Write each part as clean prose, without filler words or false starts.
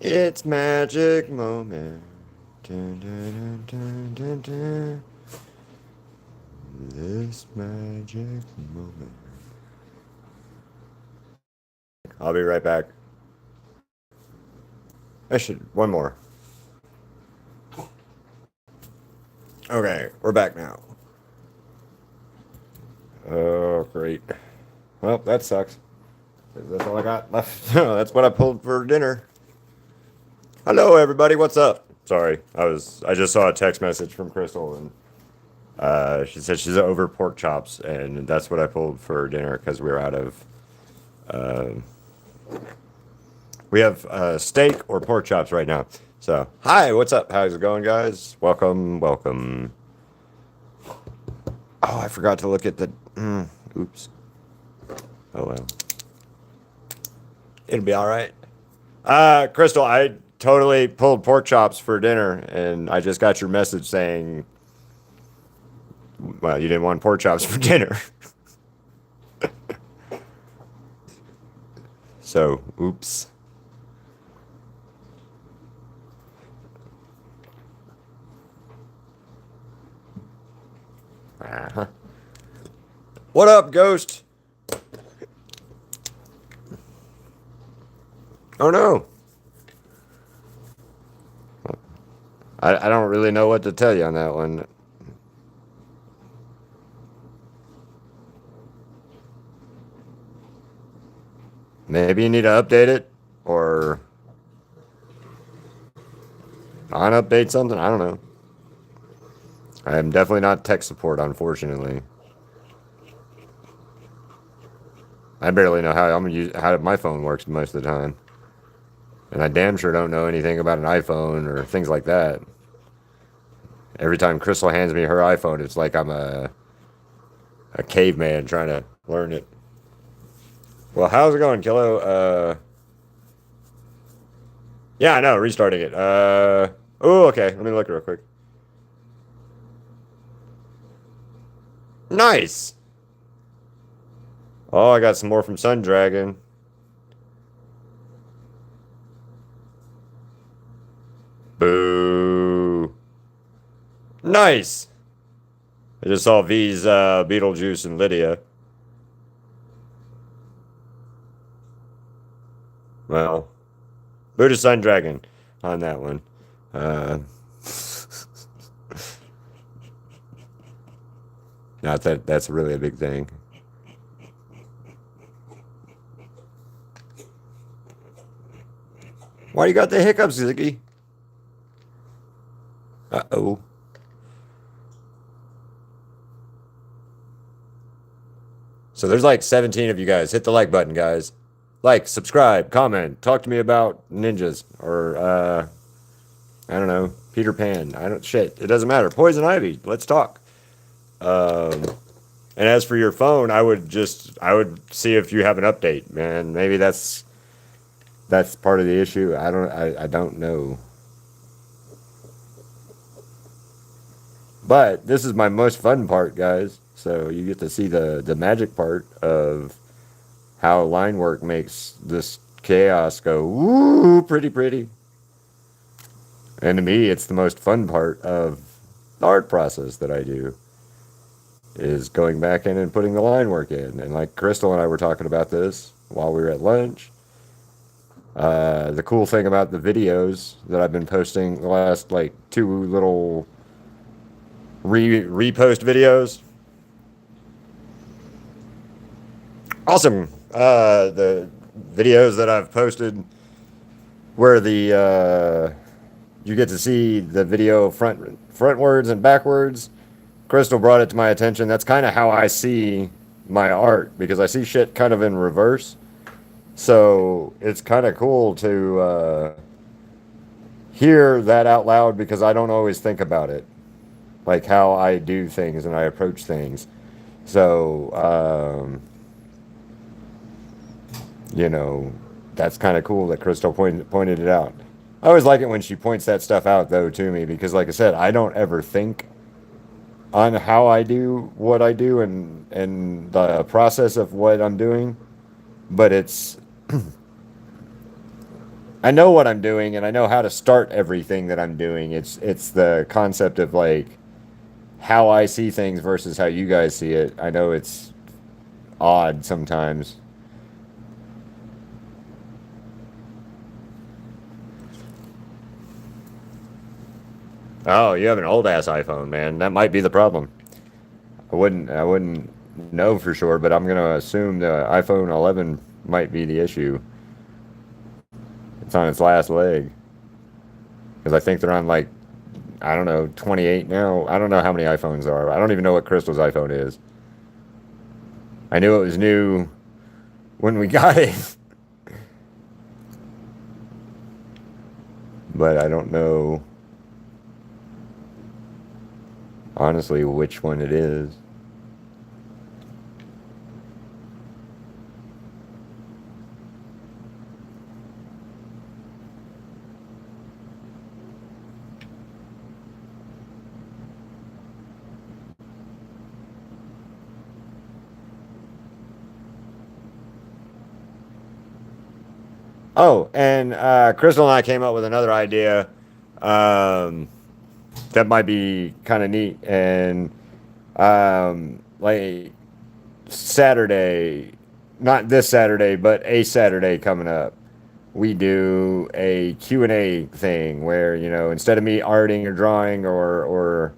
It's magic moment. Dun, dun, dun, dun, dun, dun. This magic moment. I'll be right back. I should one more. Okay, we're back now. Oh, great. Well, that sucks. That's all I got left. That's what I pulled for dinner. Hello, everybody. What's up? Sorry, I just saw a text message from Crystal, and she said she's over pork chops, and that's what I pulled for dinner because we were out of. Uh, we have steak or pork chops right now. So, hi, what's up? How's it going, guys? Welcome, welcome. Oh, I forgot to look at the. Oops. Oh well. It'll be all right. Crystal, I totally pulled pork chops for dinner, and I just got your message saying, well, you didn't want pork chops for dinner. So, oops. Uh-huh. What up, Ghost? Oh no. I don't really know what to tell you on that one. Maybe you need to update it or non-update something. I don't know. I am definitely not tech support, unfortunately. I barely know how my phone works most of the time, and I damn sure don't know anything about an iPhone or things like that. Every time Crystal hands me her iPhone, it's like I'm a caveman trying to learn it. Well, how's it going, Kilo? Yeah, I know, restarting it. Oh, okay. Let me look real quick. Nice. Oh, I got some more from Sun Dragon. Boo. Nice. I just saw V's Beetlejuice and Lydia. Well, boo to Sun Dragon on that one. Uh, Not that that's really a big thing. Why you got the hiccups, Ziggy? Uh-oh. So there's like 17 of you guys. Hit the like button, guys. Like, subscribe, comment, talk to me about ninjas or I don't know, Peter Pan. I don't shit. It doesn't matter. Poison Ivy. Let's talk. Um, and as for your phone, I would see if you have an update, man. Maybe that's part of the issue. I don't know. But this is my most fun part, guys. So you get to see the magic part of how line work makes this chaos go woo pretty. And to me, it's the most fun part of the art process that I do is going back in and putting the line work in. And like Crystal and I were talking about this while we were at lunch. The cool thing about the videos that I've been posting the last like two little repost videos. Awesome. The videos that I've posted where the you get to see the video frontwards and backwards. Crystal brought it to my attention. That's kind of how I see my art because I see shit kind of in reverse. So it's kind of cool to hear that out loud because I don't always think about it, like how I do things and I approach things. So you know, that's kind of cool that Crystal pointed it out. I always like it when she points that stuff out though to me because, like I said, I don't ever think on how I do what I do and the process of what I'm doing, but I know what I'm doing and I know how to start everything that I'm doing. It's the concept of like how I see things versus how you guys see it. I know it's odd sometimes. Oh, you have an old ass iPhone, man. That might be the problem. I wouldn't know for sure, but I'm gonna assume the iPhone 11 might be the issue. It's on its last leg because I think they're on like I don't know 28 now. I don't know how many iPhones are. I don't even know what Crystal's iPhone is. I knew it was new when we got it, but I don't know honestly which one it is. Oh, and Crystal and I came up with another idea um, that might be kind of neat. And like Saturday, not this Saturday, but a Saturday coming up, we do a Q and A thing where, instead of me arting or drawing or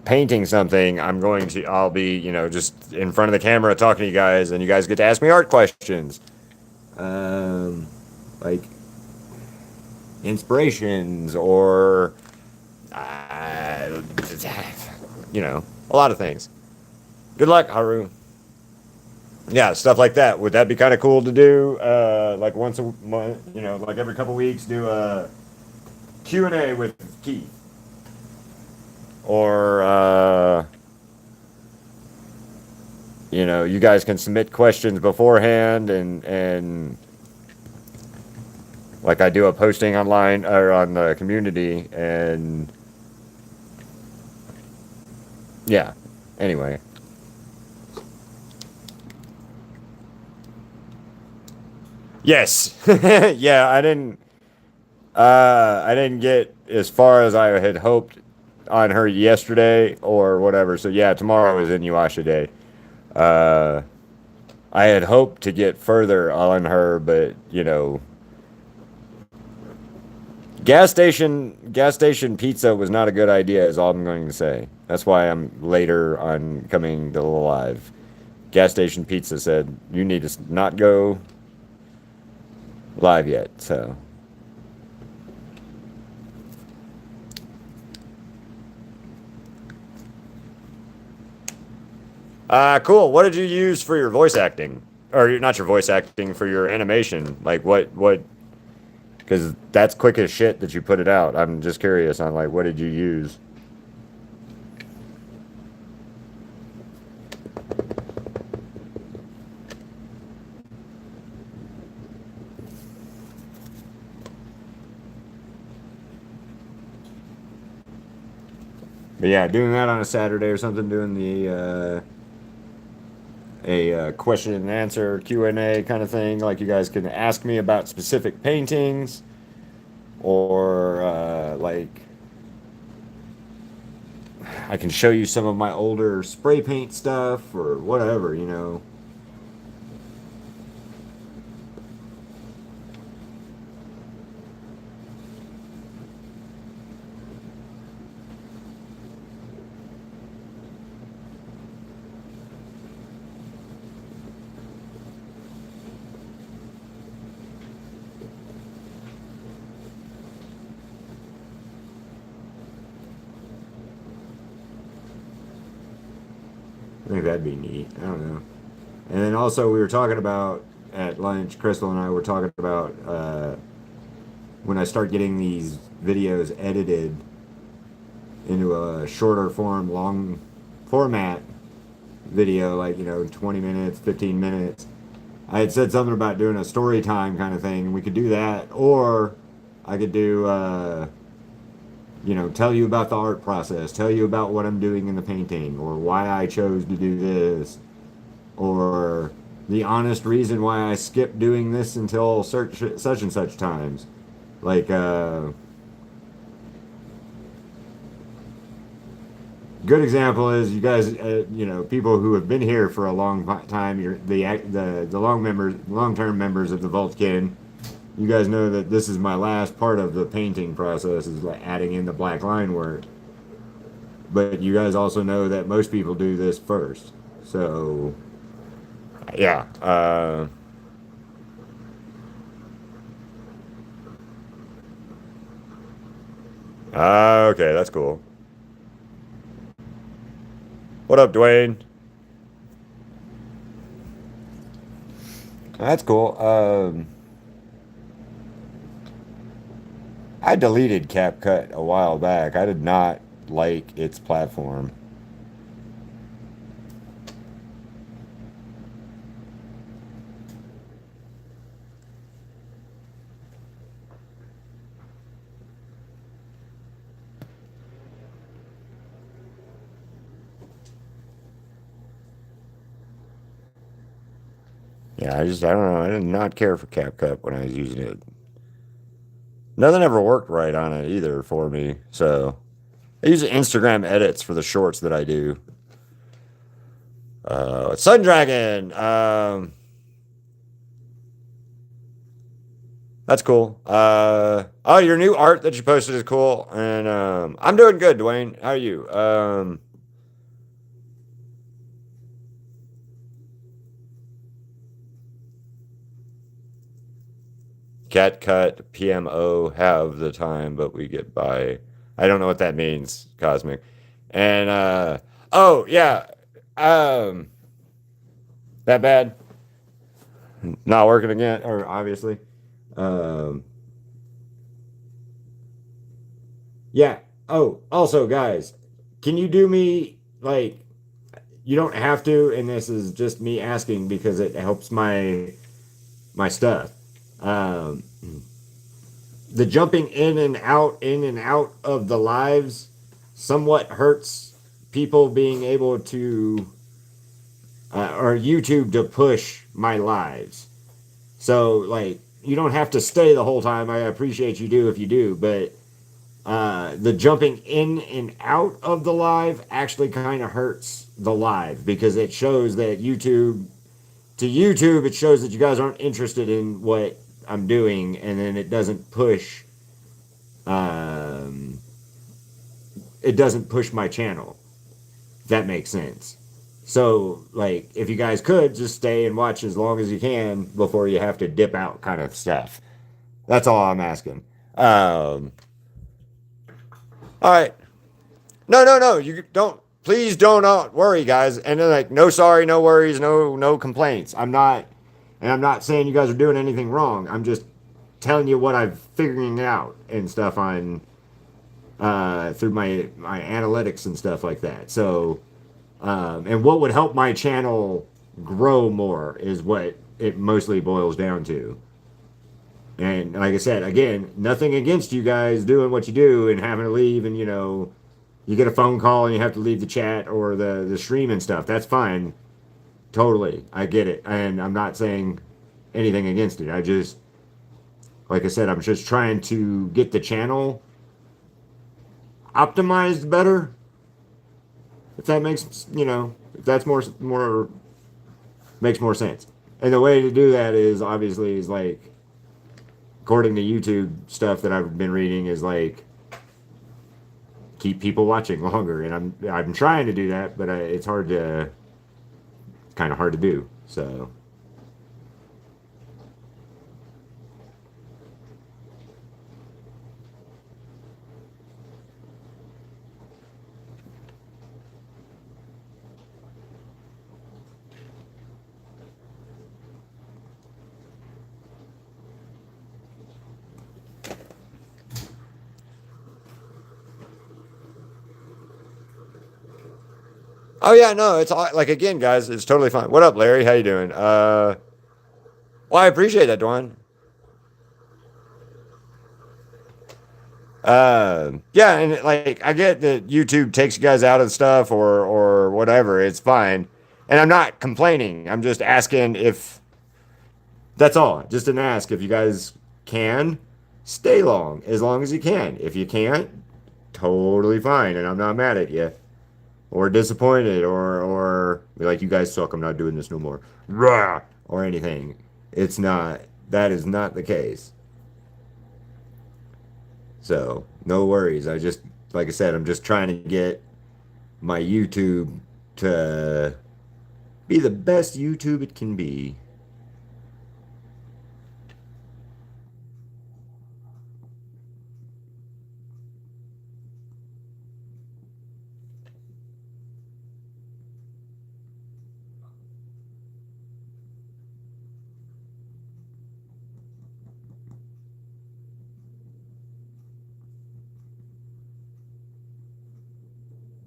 painting something, I'll be, just in front of the camera talking to you guys, and you guys get to ask me art questions. Um, like inspirations or uh, a lot of things. Good luck, Haru. Yeah, stuff like that. Would that be kind of cool to do? Like once a month, like every couple weeks, do a Q&A with Keith, or you guys can submit questions beforehand, and like I do a posting online or on the community, and yeah. Anyway, yes, yeah. I didn't get as far as I had hoped on her yesterday or whatever. So yeah, tomorrow is Inuyasha Day. Uh, I had hoped to get further on her, but gas station pizza was not a good idea. Is all I'm going to say. That's why I'm later on coming to the live. Gas station pizza said you need to not go live yet. So cool. What did you use for your voice acting? Or not your voice acting, for your animation? Like what? Because that's quick as shit that you put it out. I'm just curious on like what did you use? But yeah, doing that on a Saturday or something, doing the a question and answer Q&A kind of thing. Like you guys can ask me about specific paintings, or like I can show you some of my older spray paint stuff or whatever. I think that'd be neat. I don't know. And then also we were talking about at lunch, Crystal and I were talking about when I start getting these videos edited into a shorter form, long format video, like 20 minutes, 15 minutes. I had said something about doing a story time kind of thing. We could do that, or I could do tell you about the art process, tell you about what I'm doing in the painting, or why I chose to do this, or the honest reason why I skipped doing this until such and such times. Like, good example is you guys, people who have been here for a long time. You're the long term members of the Voltkin. You guys know that this is my last part of the painting process, is like adding in the black line work. But you guys also know that most people do this first. So, yeah. Okay, that's cool. What up, Dwayne? That's cool. I deleted CapCut a while back. I did not like its platform. Yeah, I don't know. I did not care for CapCut when I was using it. Nothing ever worked right on it either for me. So I use Instagram edits for the shorts that I do. Sun Dragon. That's cool. Oh, your new art that you posted is cool, and I'm doing good, Dwayne. How are you? Cat cut PMO have the time, but we get by. I don't know what that means, Cosmic. And oh yeah, um, that bad. Not working again, or obviously. Um, yeah. Oh, also, guys, can you do me like? You don't have to, and this is just me asking because it helps my stuff. Um, the jumping in and out of the lives somewhat hurts people being able to or YouTube to push my lives. So like you don't have to stay the whole time. I appreciate you do if you do, but the jumping in and out of the live actually kind of hurts the live because it shows that YouTube it shows that you guys aren't interested in what I'm doing, and then um, it doesn't push my channel. If that makes sense. So, like, if you guys could just stay and watch as long as you can before you have to dip out, kind of stuff. That's all I'm asking. All right. No, no, no. You don't. Please don't worry, guys. And then, like, no sorry, no worries, no complaints. I'm not saying you guys are doing anything wrong. I'm just telling you what I'm figuring out and stuff on through my analytics and stuff like that. So, and what would help my channel grow more is what it mostly boils down to. And like I said, again, nothing against you guys doing what you do and having to leave, and you get a phone call and you have to leave the chat or the stream and stuff. That's fine. Totally. I get it. And I'm not saying anything against it. I just, like I said, I'm just trying to get the channel optimized better. If that makes, if that's more makes more sense. And the way to do that is obviously is like, according to YouTube stuff that I've been reading, is like keep people watching longer. And I'm trying to do that, but it's hard to kind of hard to do. So oh yeah, no, it's all, like again, guys, it's totally fine. What up, Larry? How you doing? Well, I appreciate that, Dwan. Yeah, and like I get that YouTube takes you guys out of stuff or whatever. It's fine, And I'm not complaining. I'm just asking if that's all. Just an ask if you guys can stay long as you can. If you can't, totally fine, and I'm not mad at you or disappointed or be like you guys suck. I'm not doing this no more. Rah! Or anything. It's not. That is not the case. So no worries. I just like I said, I'm just trying to get my YouTube to be the best YouTube it can be.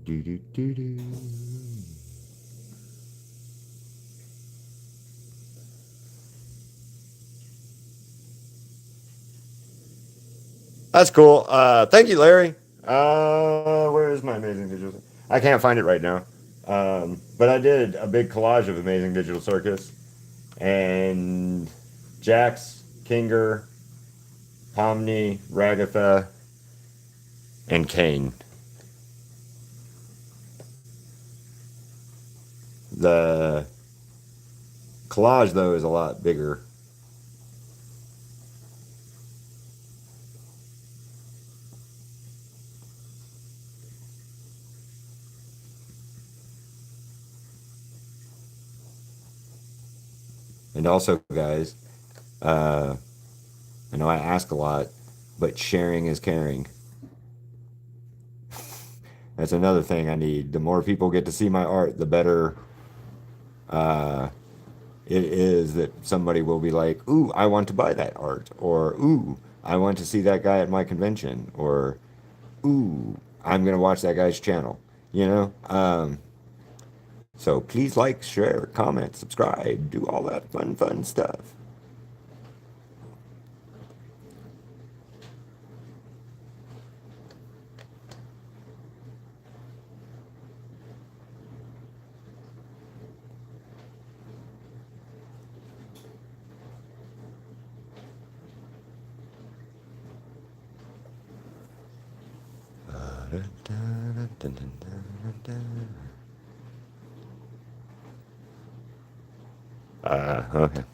Do do do do. That's cool. Thank you, Larry. Where is my amazing digital? I can't find it right now. But I did a big collage of amazing digital circus and Jax, Kinger, Pomni, Ragatha, and Kane. The collage though is a lot bigger, and also, guys, uh, I know I ask a lot, but sharing is caring. That's another thing I need. The more people get to see my art, the better uh, it is that somebody will be like, "Ooh, I want to buy that art," or "Ooh, I want to see that guy at my convention," or "Ooh, I'm gonna watch that guy's channel." You know. So please like, share, comment, subscribe, do all that fun stuff. Okay.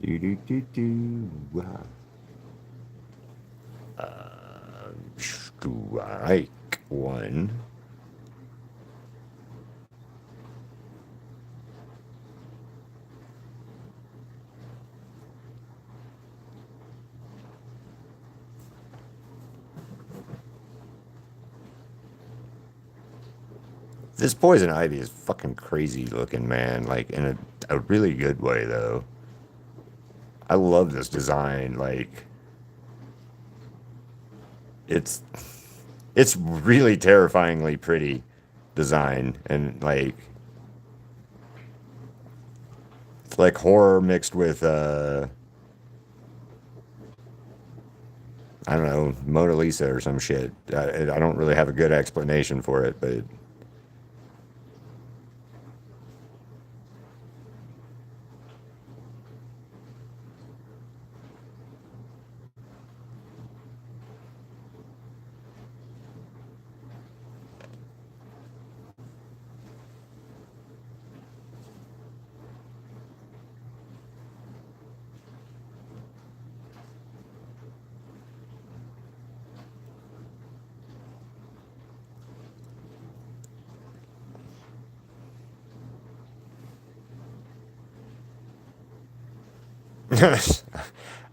Do do do do. Strike one. This poison ivy is fucking crazy looking, man. Like in a really good way, though. I love this design. Like it's it's really terrifyingly pretty design, and like it's like horror mixed with I don't know, Mona Lisa or some shit. I don't really have a good explanation for it, but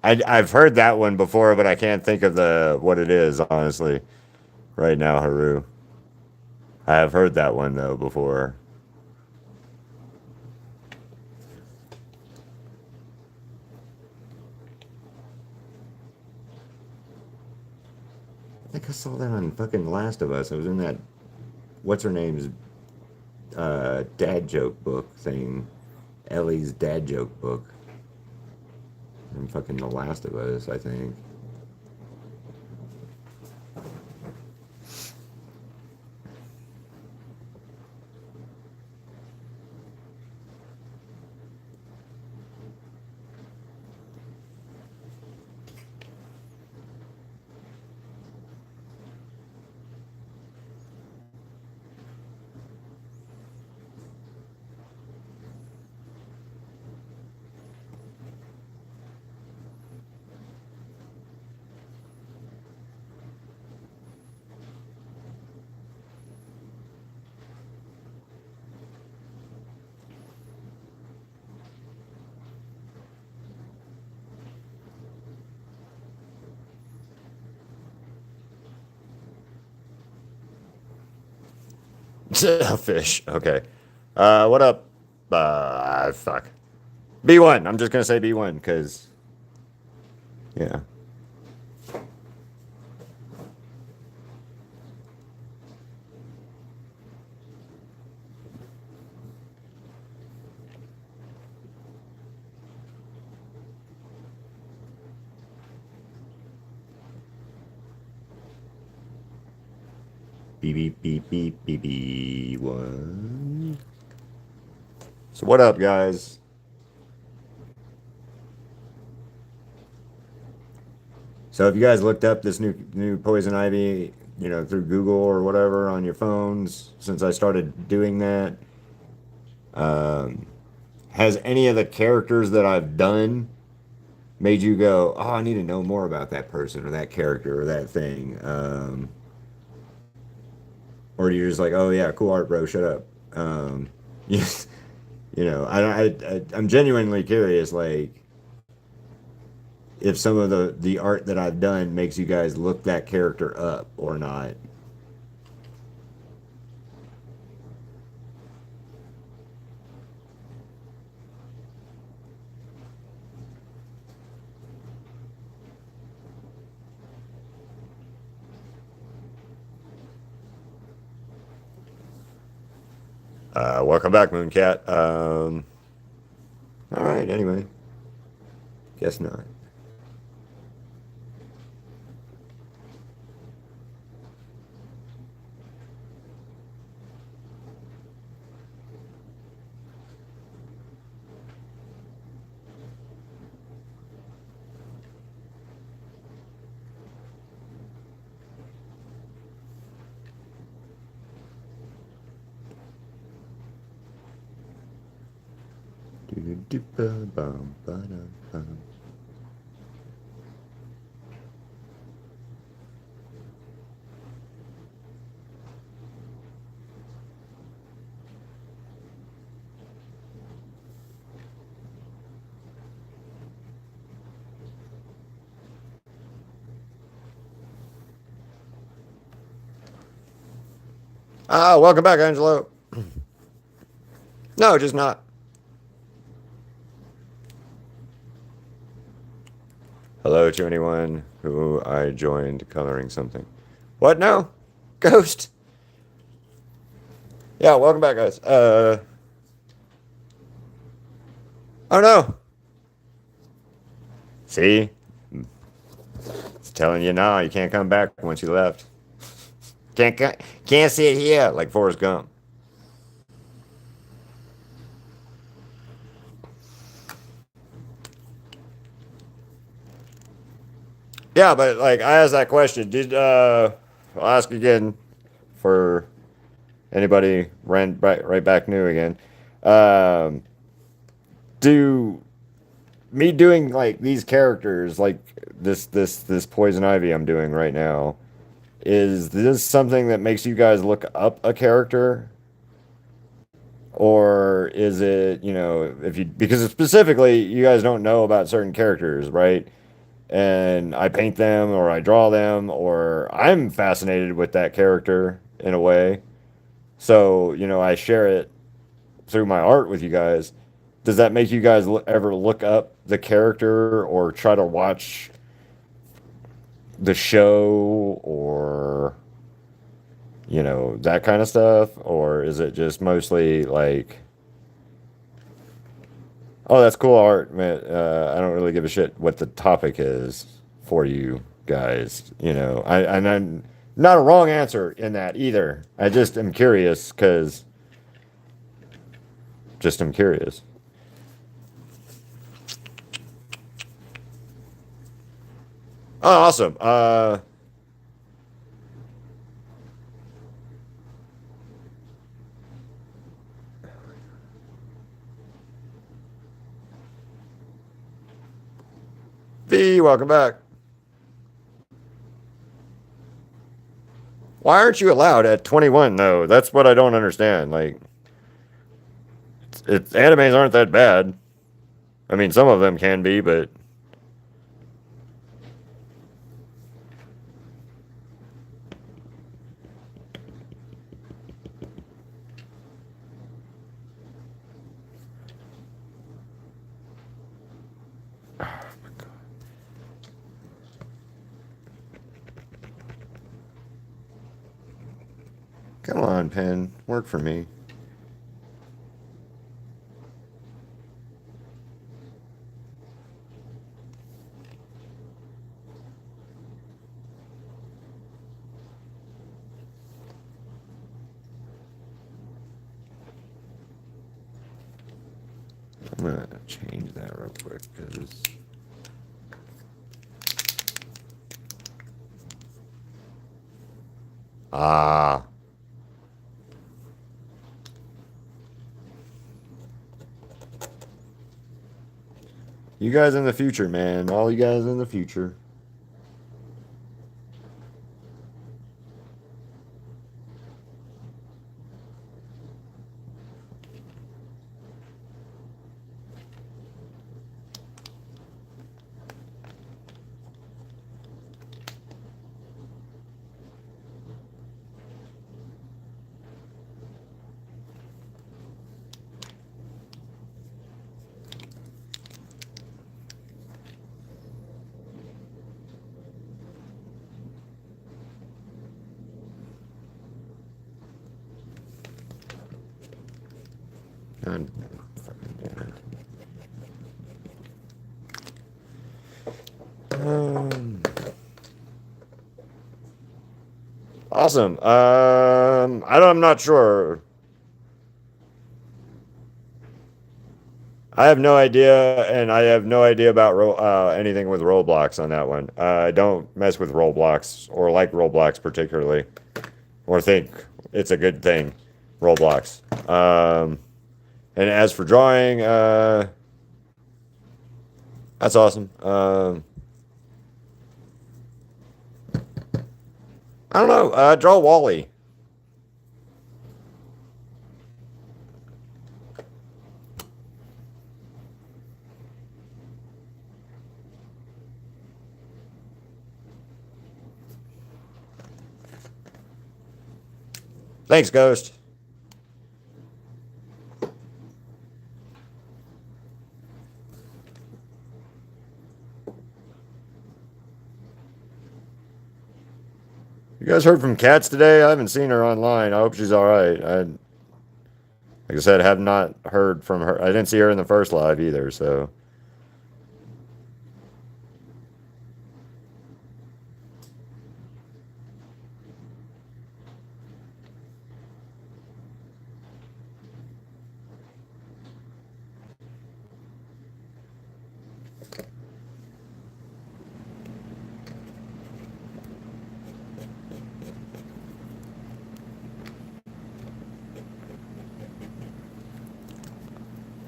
I've heard that one before, but I can't think of the what it is honestly right now, Haru. I have heard that one though before. I think I saw that on fucking Last of Us. I was in that what's her name's dad joke book thing. Ellie's dad joke book. And fucking The Last of Us, I think. Fish. Okay. What up? Fuck. B1. I'm just gonna say B1 because yeah. Beep beep beep beep beep beep one. So what up, guys? So have you guys looked up this new poison ivy, through Google or whatever on your phones since I started doing that? Um, has any of the characters that I've done made you go, "Oh, I need to know more about that person or that character or that thing"? Or you're just like, "Oh yeah, cool art, bro. Shut up." Yes, I'm genuinely curious, like if some of the art that I've done makes you guys look that character up or not. Welcome back, Mooncat. All right. Anyway, guess not. Welcome back, Angelo. No, just not. Hello to anyone who I joined coloring something. What? No? Ghost? Yeah, welcome back, guys. Oh no. See? It's telling you now you can't come back once you left. Can't sit here like Forrest Gump. Yeah, but like I asked that question. I'll ask again for anybody ran right back new again. Um, do me doing like these characters, like this poison ivy I'm doing right now, is this something that makes you guys look up a character, or is it if you because specifically you guys don't know about certain characters, right? And I paint them or I draw them or I'm fascinated with that character in a way. So, I share it through my art with you guys. Does that make you guys ever look up the character or try to watch the show or, that kind of stuff? Or is it just mostly like, oh, that's cool art, man. I don't really give a shit what the topic is for you guys. And I'm not a wrong answer in that either. I just am curious because just am curious. Oh, awesome. V, welcome back. Why aren't you allowed at 21 though? That's what I don't understand. Like, animes aren't that bad. I mean, some of them can be, but come on, pen, work for me. I'm gonna change that real quick because ah, you guys in the future, man. All you guys in the future. God fucking damn it. Awesome. I'm not sure. I have no idea, and I have no idea about anything with Roblox on that one. I don't mess with Roblox or like Roblox particularly, or think it's a good thing, Roblox. And as for drawing, that's awesome. I don't know. Draw Wally. Thanks, Ghost. You guys heard from Cats today? I haven't seen her online. I hope she's all right. Like I said, have not heard from her. I didn't see her in the first live either. So,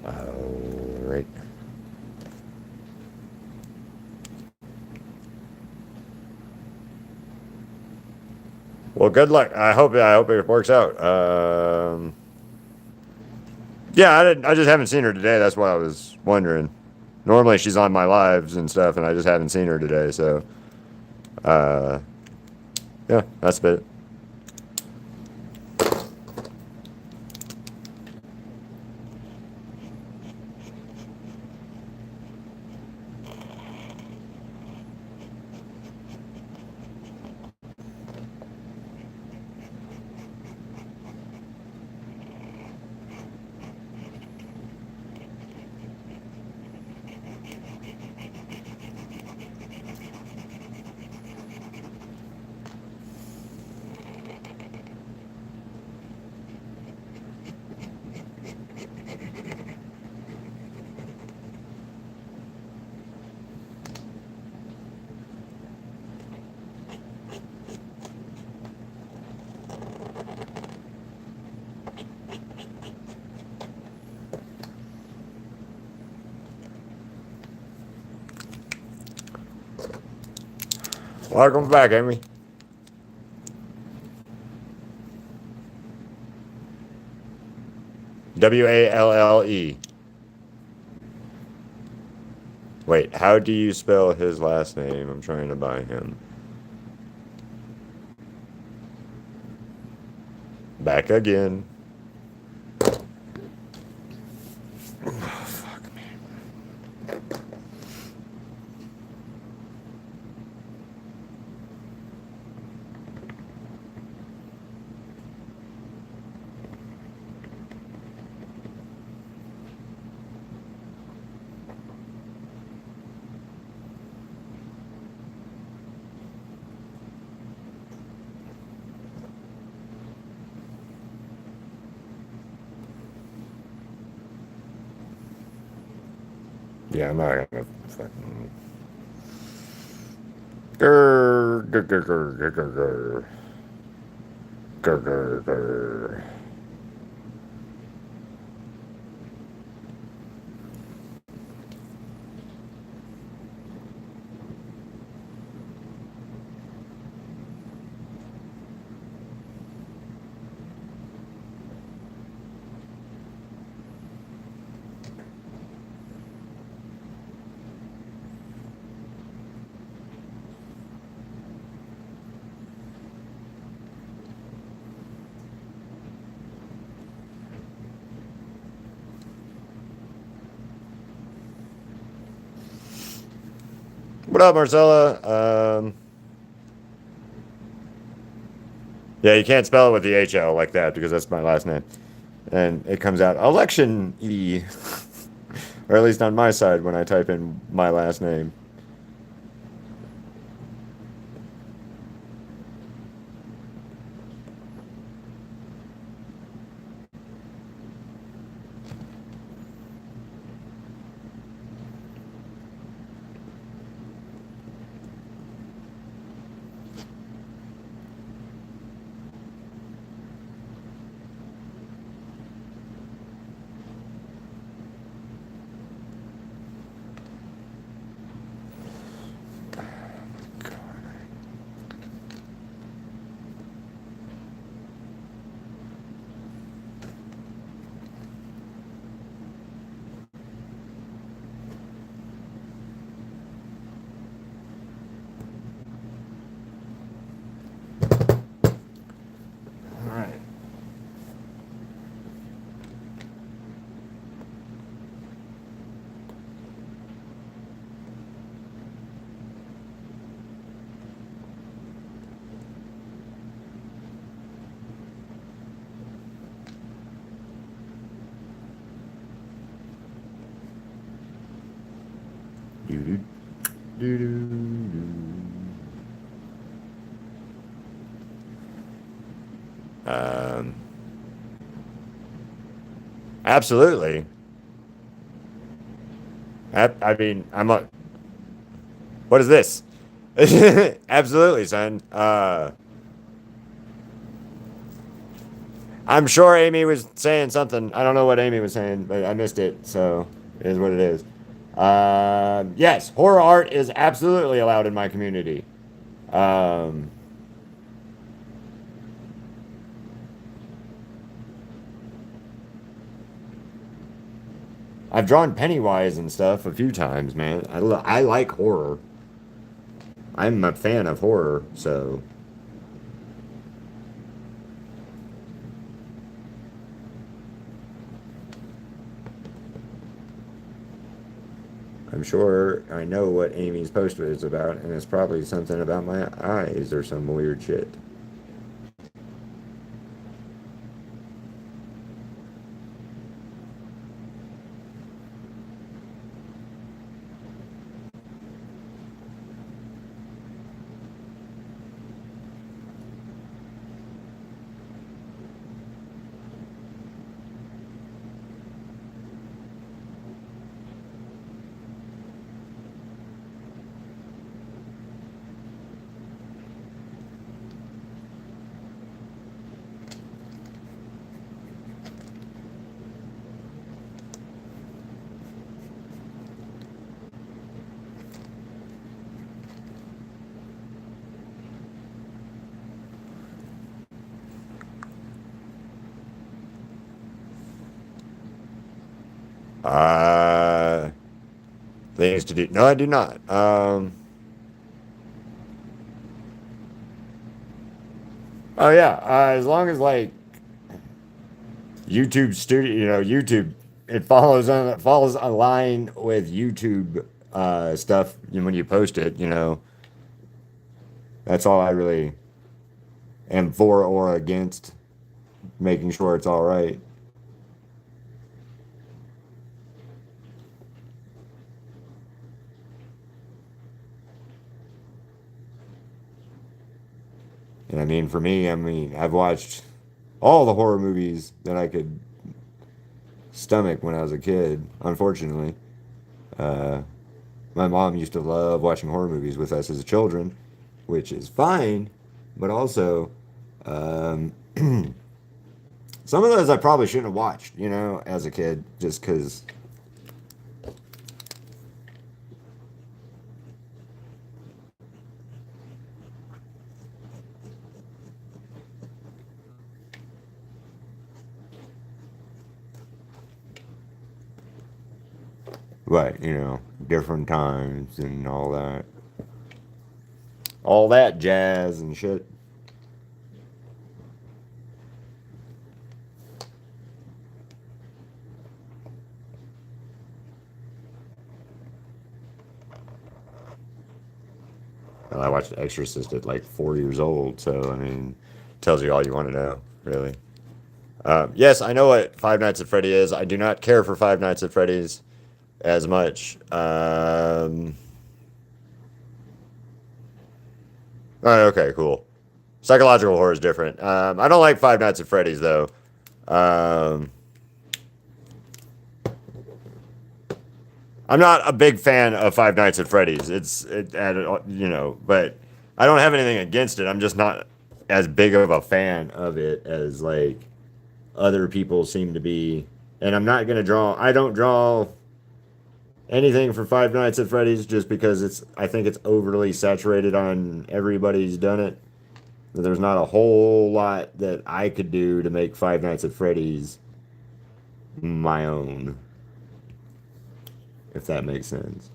all right. Well, good luck. I hope it works out. Yeah, I just haven't seen her today. That's why I was wondering. Normally she's on my lives and stuff, and I just haven't seen her today. So, uh, yeah, that's it. Welcome back, Amy. Walle. Wait, how do you spell his last name? I'm trying to buy him. Back again. Oh, fuck me. Yeah, I'm not gonna fucking. Grr, grr, grr, grr, grr, grr. Grr, grr, grr. What up, Marcella? Yeah, you can't spell it with the HL like that because that's my last name. And it comes out election E. Or at least on my side when I type in my last name. All right. Doo-doo, doo-doo, doo. Absolutely. I mean, I'm a. What is this? Absolutely, son. I'm sure Amy was saying something. I don't know what Amy was saying, but I missed it, so it is what it is. Yes, horror art is absolutely allowed in my community. Um, I've drawn Pennywise and stuff a few times, man. I like horror. I'm a fan of horror, so I'm sure I know what Amy's post is about, and it's probably something about my eyes or some weird shit. Uh, things to do. No, I do not. Oh yeah. As long as like YouTube studio, YouTube, it follows a line with YouTube stuff when you post it. That's all I really am for or against, making sure it's all right. And I mean, for me, I mean, I've watched all the horror movies that I could stomach when I was a kid. Unfortunately, uh, my mom used to love watching horror movies with us as children, which is fine, but also um, some of those I probably shouldn't have watched, as a kid, just because. But, different times and all that jazz and shit. Well, I watched Exorcist at like 4 years old, so I mean, tells you all you want to know, really. Yes, I know what Five Nights at Freddy is. I do not care for Five Nights at Freddy's as much. Okay, cool. Psychological horror is different. I don't like Five Nights at Freddy's though. Um, I'm not a big fan of Five Nights at Freddy's. But I don't have anything against it. I'm just not as big of a fan of it as like other people seem to be. And I'm not gonna draw. I don't draw anything for Five Nights at Freddy's just because I think it's overly saturated on everybody's done it. There's not a whole lot that I could do to make Five Nights at Freddy's my own, if that makes sense.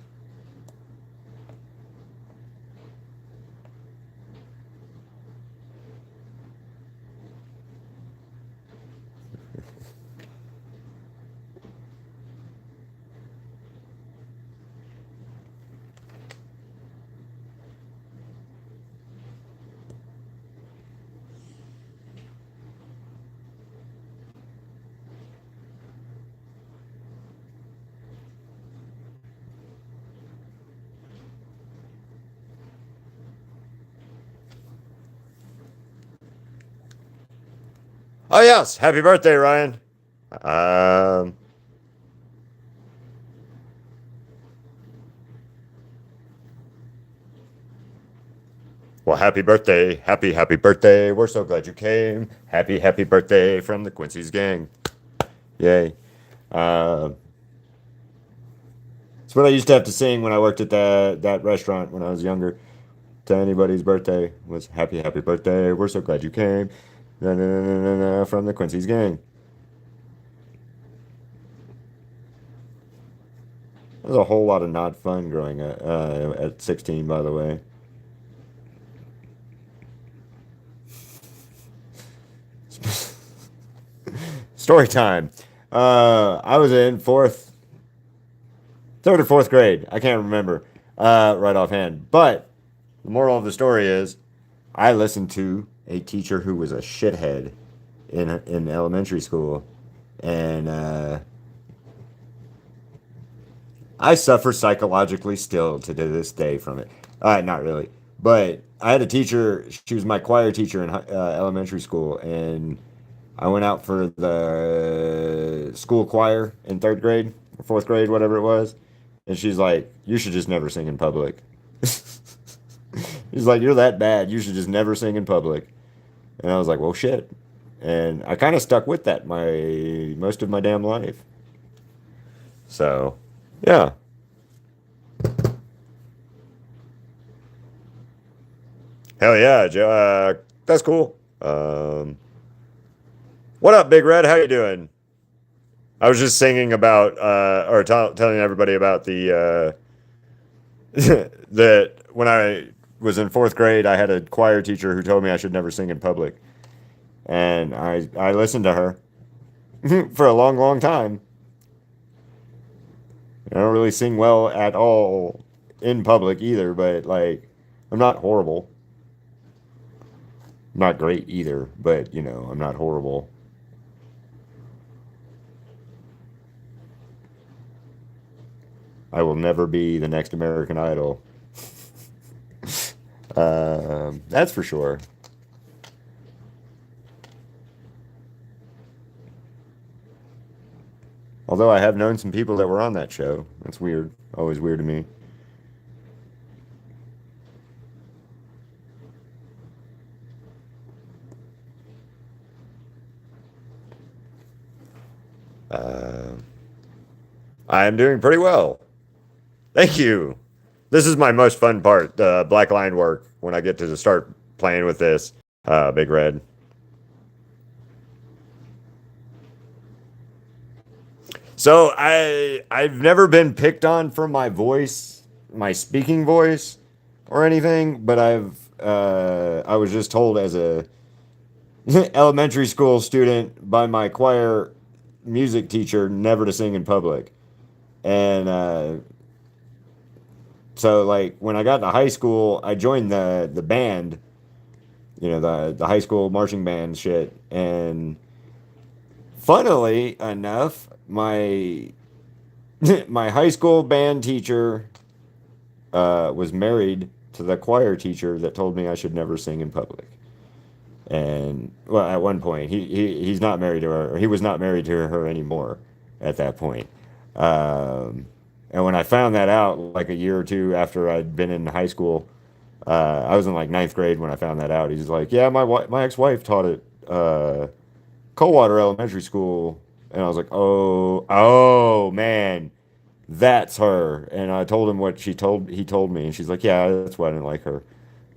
Oh yes, happy birthday, Ryan. Um, well, happy birthday, happy birthday. We're so glad you came. Happy birthday from the Quincy's gang. Yay. Um, it's what I used to have to sing when I worked at that restaurant when I was younger. To anybody's birthday was happy birthday. We're so glad you came. Na, na, na, na, na, from the Quincy's gang. It was a whole lot of not fun growing up at 16, by the way. Story time. I was in third or fourth grade. I can't remember right offhand. But the moral of the story is I listened to a teacher who was a shithead in elementary school. And I suffer psychologically still to this day from it. Not really. But I had a teacher, she was my choir teacher in elementary school. And I went out for the school choir in third grade or fourth grade, whatever it was. And she's like, you should just never sing in public. He's like, you're that bad. You should just never sing in public. And I was like, well, shit. And I kind of stuck with that most of my damn life. So, yeah. Hell yeah, Joe. That's cool. What up, Big Red? How you doing? I was just singing about, or telling everybody about the that when I was in fourth grade, I had a choir teacher who told me I should never sing in public, and I listened to her for a long, long time. I don't really sing well at all in public either, but like I'm not horrible. I'm not great either, but I'm not horrible. I will never be the next American Idol. That's for sure. Although I have known some people that were on that show. That's weird. Always weird to me. Uh, I am doing pretty well. Thank you. This is my most fun part, black line work, when I get to start playing with this. Big Red. So I've never been picked on for my voice, my speaking voice, or anything, but I was just told as a elementary school student by my choir music teacher never to sing in public. And so like when I got to high school, I joined the band, the high school marching band shit. And funnily enough, my my high school band teacher was married to the choir teacher that told me I should never sing in public. And well, at one point, he's not married to her, or he was not married to her anymore at that point. Um, and when I found that out, like a year or two after I'd been in high school, I was in like ninth grade when I found that out. He's like, "Yeah, my ex-wife taught at Coldwater Elementary School," and I was like, "Oh man, that's her." And I told him what he told me, and she's like, "Yeah, that's why I didn't like her."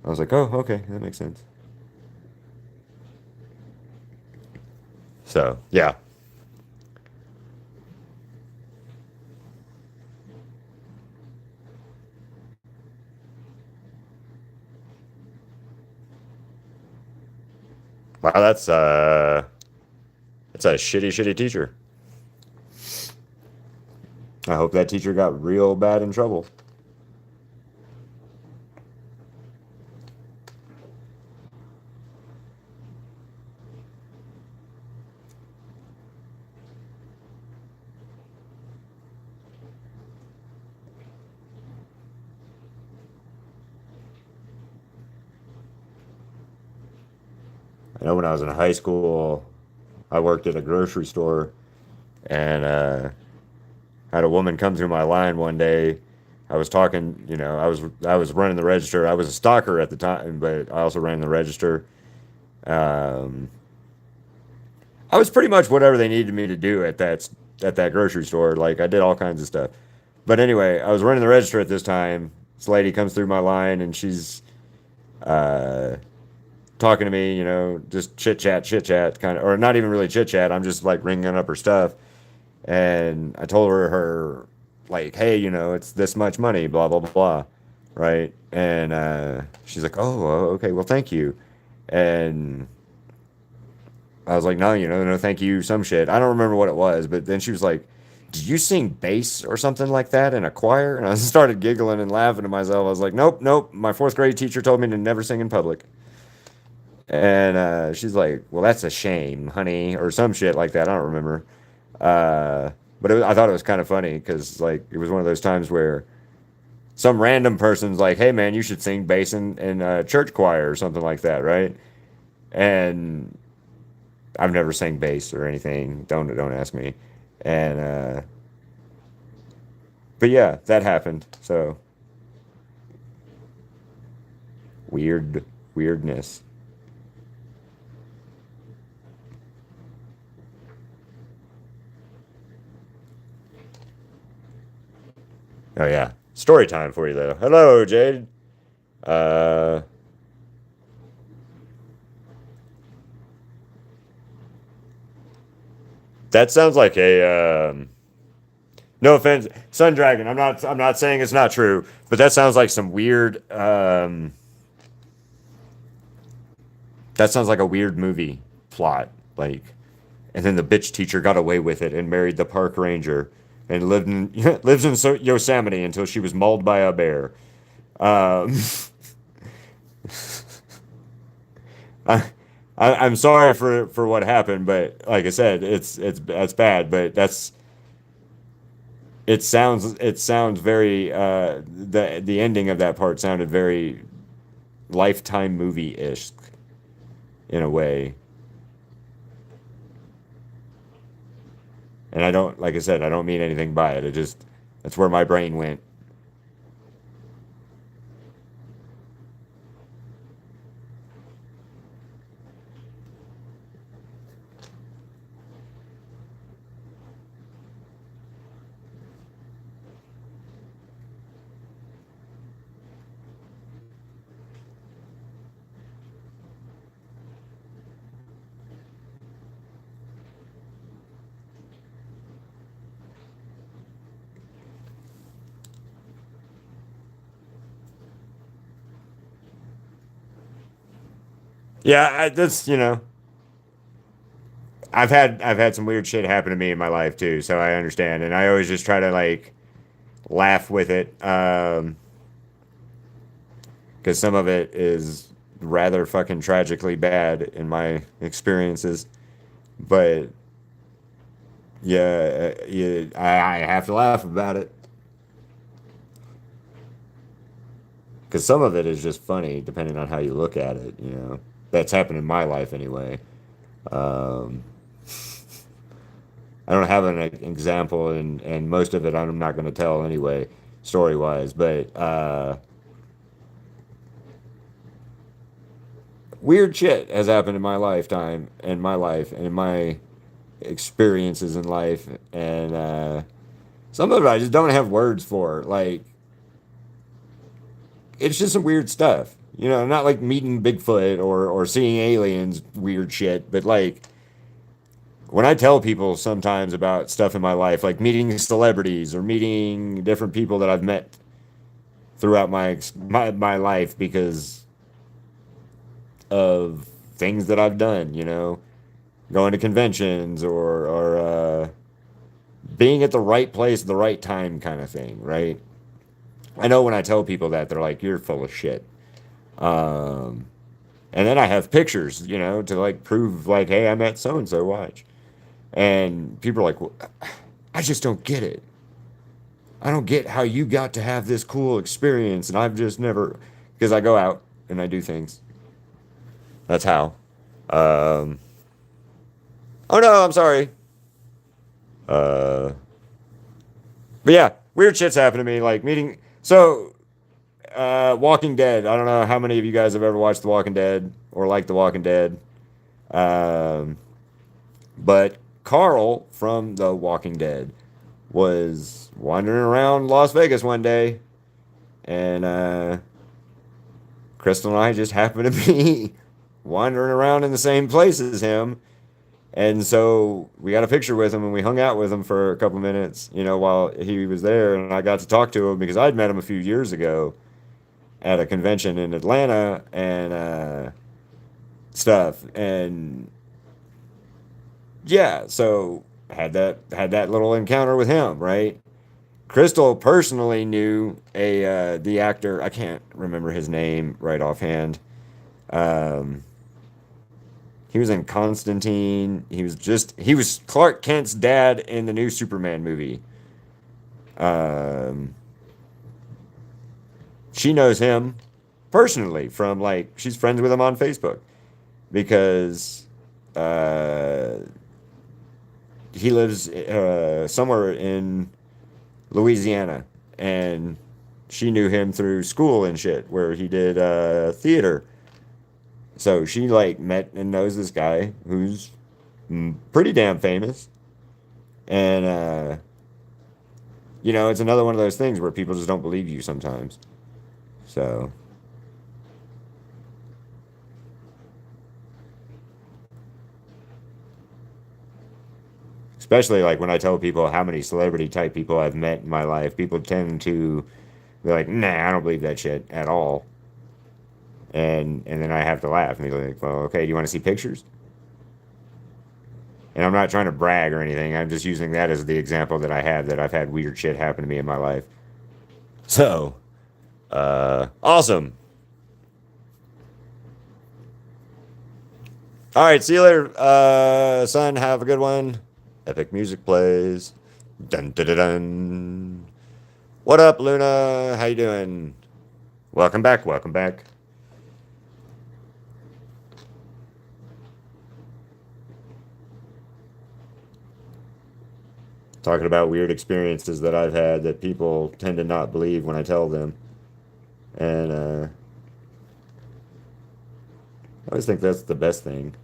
I was like, "Oh, okay, that makes sense." So yeah, wow, that's a shitty, shitty teacher. I hope that teacher got real bad in trouble. I know when I was in high school, I worked at a grocery store, and had a woman come through my line one day. I was talking, I was running the register. I was a stalker at the time, but I also ran the register. Um, I was pretty much whatever they needed me to do at that grocery store. Like I did all kinds of stuff. But anyway, I was running the register at this time. This lady comes through my line and she's uh, talking to me, just chit chat, kind of, or not even really chit chat. I'm just like ringing up her stuff, and I told her like, hey, it's this much money, blah blah blah, right? And she's like, oh, okay, well, thank you, and I was like, no, no, thank you, some shit. I don't remember what it was, but then she was like, did you sing bass or something like that in a choir? And I started giggling and laughing to myself. I was like, nope, nope. My fourth grade teacher told me to never sing in public. And she's like, well, that's a shame, honey, or some shit like that. I don't remember. Uh, but I thought it was kind of funny because, like, it was one of those times where some random person's like, hey, man, you should sing bass in a church choir or something like that, right? And I've never sang bass or anything. Don't ask me. And but yeah, that happened. So weirdness. Oh yeah, story time for you though. Hello, Jade. Uh, That sounds like a no offense, Sun Dragon. I'm not saying it's not true, but that sounds like some weird. That sounds like a weird movie plot. Like, and then the bitch teacher got away with it and married the park ranger and lived in lives in Yosemite until she was mauled by a bear. Um, I, I'm sorry for what happened, but like I said, it's that's bad. But it sounds very the ending of that part sounded very Lifetime movie ish in a way. And I don't, like I said, I don't mean anything by it. It just, that's where my brain went. Yeah, that's, I've had some weird shit happen to me in my life too, so I understand. And I always just try to like laugh with it, because some of it is rather fucking tragically bad in my experiences. But yeah, yeah, I have to laugh about it because some of it is just funny, depending on how you look at it. That's happened in my life anyway. Um, I don't have an example, and most of it I'm not going to tell anyway, story wise. But weird shit has happened in my lifetime, in my life, and in my experiences in life, and some of it I just don't have words for. Like, it's just some weird stuff. Not like meeting Bigfoot or seeing aliens, weird shit, but like when I tell people sometimes about stuff in my life, like meeting celebrities or meeting different people that I've met throughout my life because of things that I've done, going to conventions or being at the right place at the right time kind of thing, right? I know when I tell people that, they're like, "You're full of shit." Um, and then I have pictures, to like prove, like, "Hey, I met so and so. Watch." And people are like, well, "I just don't get it. I don't get how you got to have this cool experience, and I've just never." Because I go out and I do things. That's how. Um, oh no, I'm sorry. Uh, but yeah, weird shit's happened to me, like meeting. So, Walking Dead. I don't know how many of you guys have ever watched The Walking Dead or like The Walking Dead. Um, but Carl from The Walking Dead was wandering around Las Vegas one day, and Crystal and I just happened to be wandering around in the same place as him. And so we got a picture with him and we hung out with him for a couple minutes, while he was there. And I got to talk to him because I'd met him a few years ago at a convention in Atlanta and stuff. And yeah, so had that little encounter with him, right? Crystal personally knew the actor. I can't remember his name right offhand. Um, he was in Constantine. He was Clark Kent's dad in the new Superman movie. Um, she knows him personally from, like, she's friends with him on Facebook because uh, he lives somewhere in Louisiana, and she knew him through school and shit where he did theater. So she like met and knows this guy who's pretty damn famous, and it's another one of those things where people just don't believe you sometimes. So Especially like when I tell people how many celebrity type people I've met in my life, people tend to be like, "Nah, I don't believe that shit at all." And then I have to laugh and be like, "Well, okay, do you want to see pictures?" And I'm not trying to brag or anything. I'm just using that as the example that I have that I've had weird shit happen to me in my life. So, awesome. All right, see you later, son. Have a good one. Epic music plays. Dun dun dun dun. What up, Luna? How you doing? Welcome back. Welcome back. Talking about weird experiences that I've had that people tend to not believe when I tell them, and I always think that's the best thing.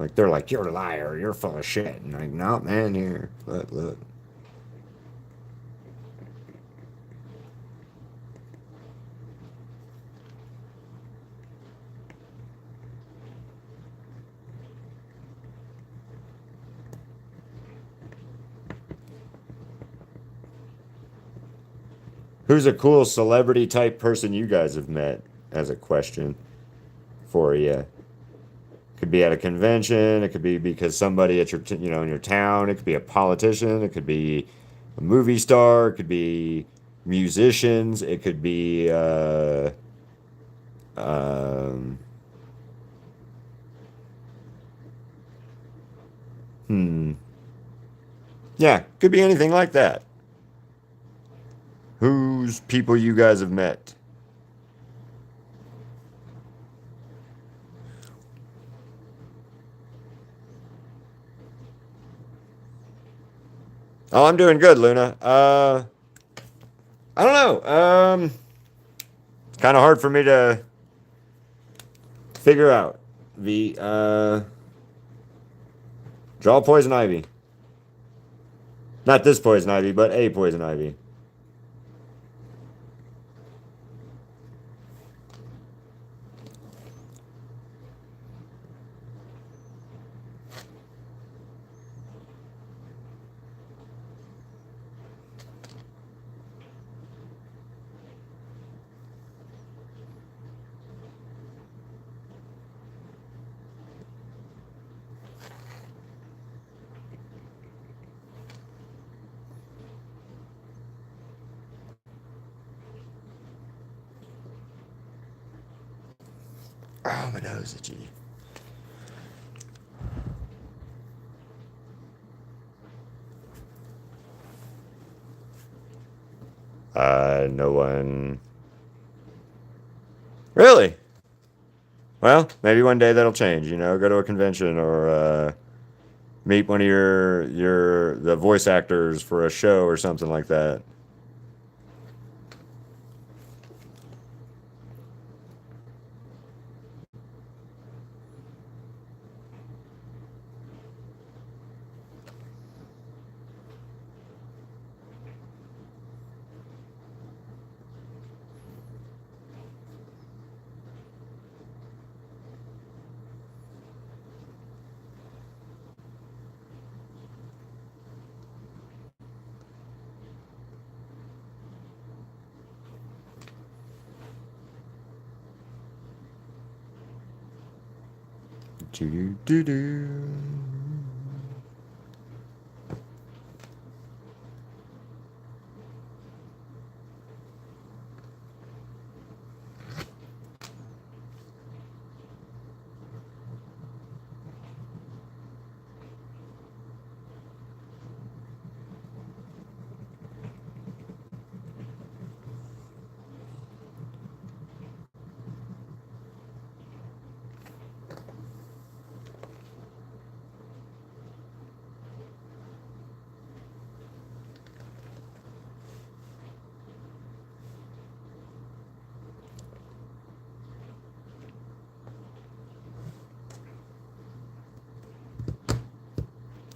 Like they're like, "You're a liar. You're full of shit." And I'm like, "No, man, here, look, look." Who's a cool celebrity type person you guys have met? As a question for you. Could be at a convention. It could be because somebody at your, in your town. It could be a politician. It could be a movie star. It could be musicians. It could be, um, hmm, yeah, could be anything like that. Who's people you guys have met? Oh, I'm doing good, Luna. I don't know. It's kind of hard for me to figure out. The draw poison ivy. Not this poison ivy, but a poison ivy. Oh, my nose itchy. No one. Really? Well, maybe one day that'll change. Go to a convention or meet one of the voice actors for a show or something like that. Do do do.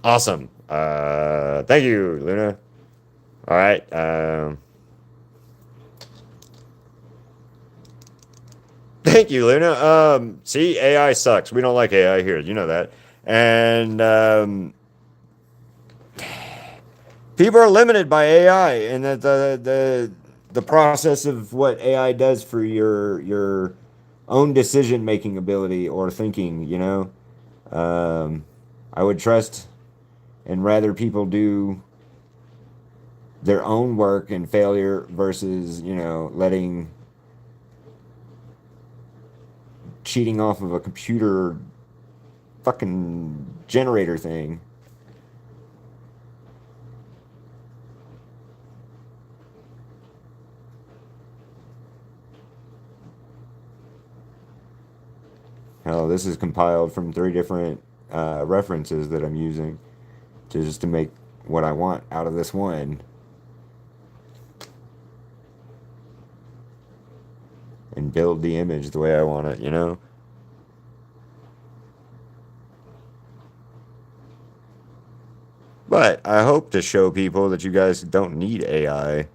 Awesome. Thank you, Luna. All right. Thank you, Luna. See, AI sucks. We don't like AI here. You know that. And people are limited by AI, and that the process of what AI does for your own decision making ability or thinking. I would trust and rather people do their own work and failure versus letting cheating off of a computer fucking generator thing. Hell, this is compiled from three different references that I'm using just to make what I want out of this one and build the image the way I want it. But I hope to show people that you guys don't need AI.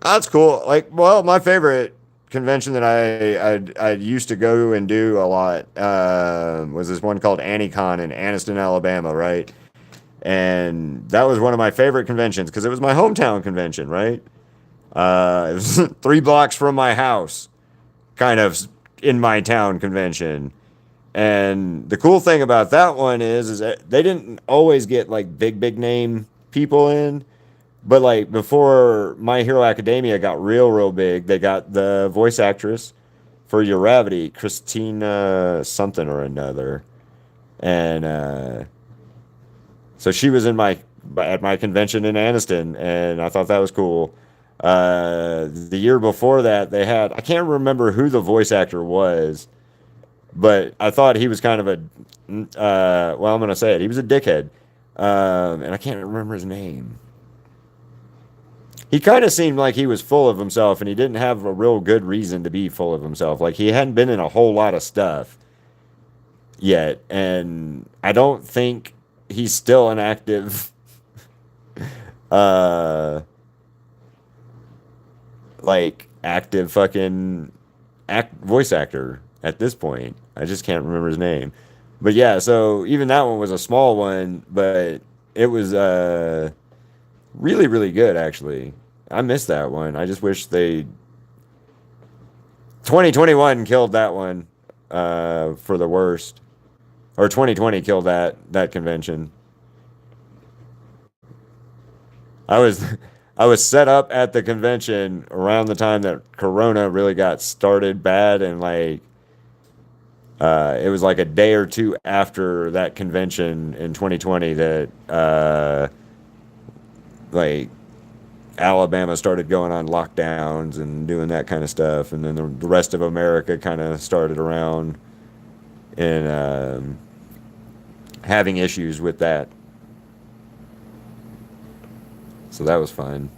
That's cool. Like, well, my favorite convention that I used to go and do a lot was this one called AniCon in Anniston, Alabama, right? And that was one of my favorite conventions because it was my hometown convention, right? It was 3 blocks from my house, kind of in my town convention. And the cool thing about that one is that they didn't always get like big name people in. But like before My Hero Academia got real big, they got the voice actress for Uravity, Christina something or another, and so she was in my at my convention in Anniston, and I thought that was cool. The year before that, they had I can't remember who the voice actor was, but I thought he was kind of a well, I'm gonna say it. He was a dickhead, and I can't remember his name. He kind of seemed like he was full of himself and he didn't have a real good reason to be full of himself. Like he hadn't been in a whole lot of stuff yet. And I don't think he's still an active, uh, active fucking voice actor at this point. I just can't remember his name. But yeah, so even that one was a small one, but it was, really good actually. I missed that one. I just wish they 2021 killed that one for the worst. Or 2020 killed that convention. I was I was set up at the convention around the time that Corona really got started bad, and like it was like a day or two after that convention in 2020 that like Alabama started going on lockdowns and doing that kind of stuff, and then the rest of America kind of started around and having issues with that. So that was fun.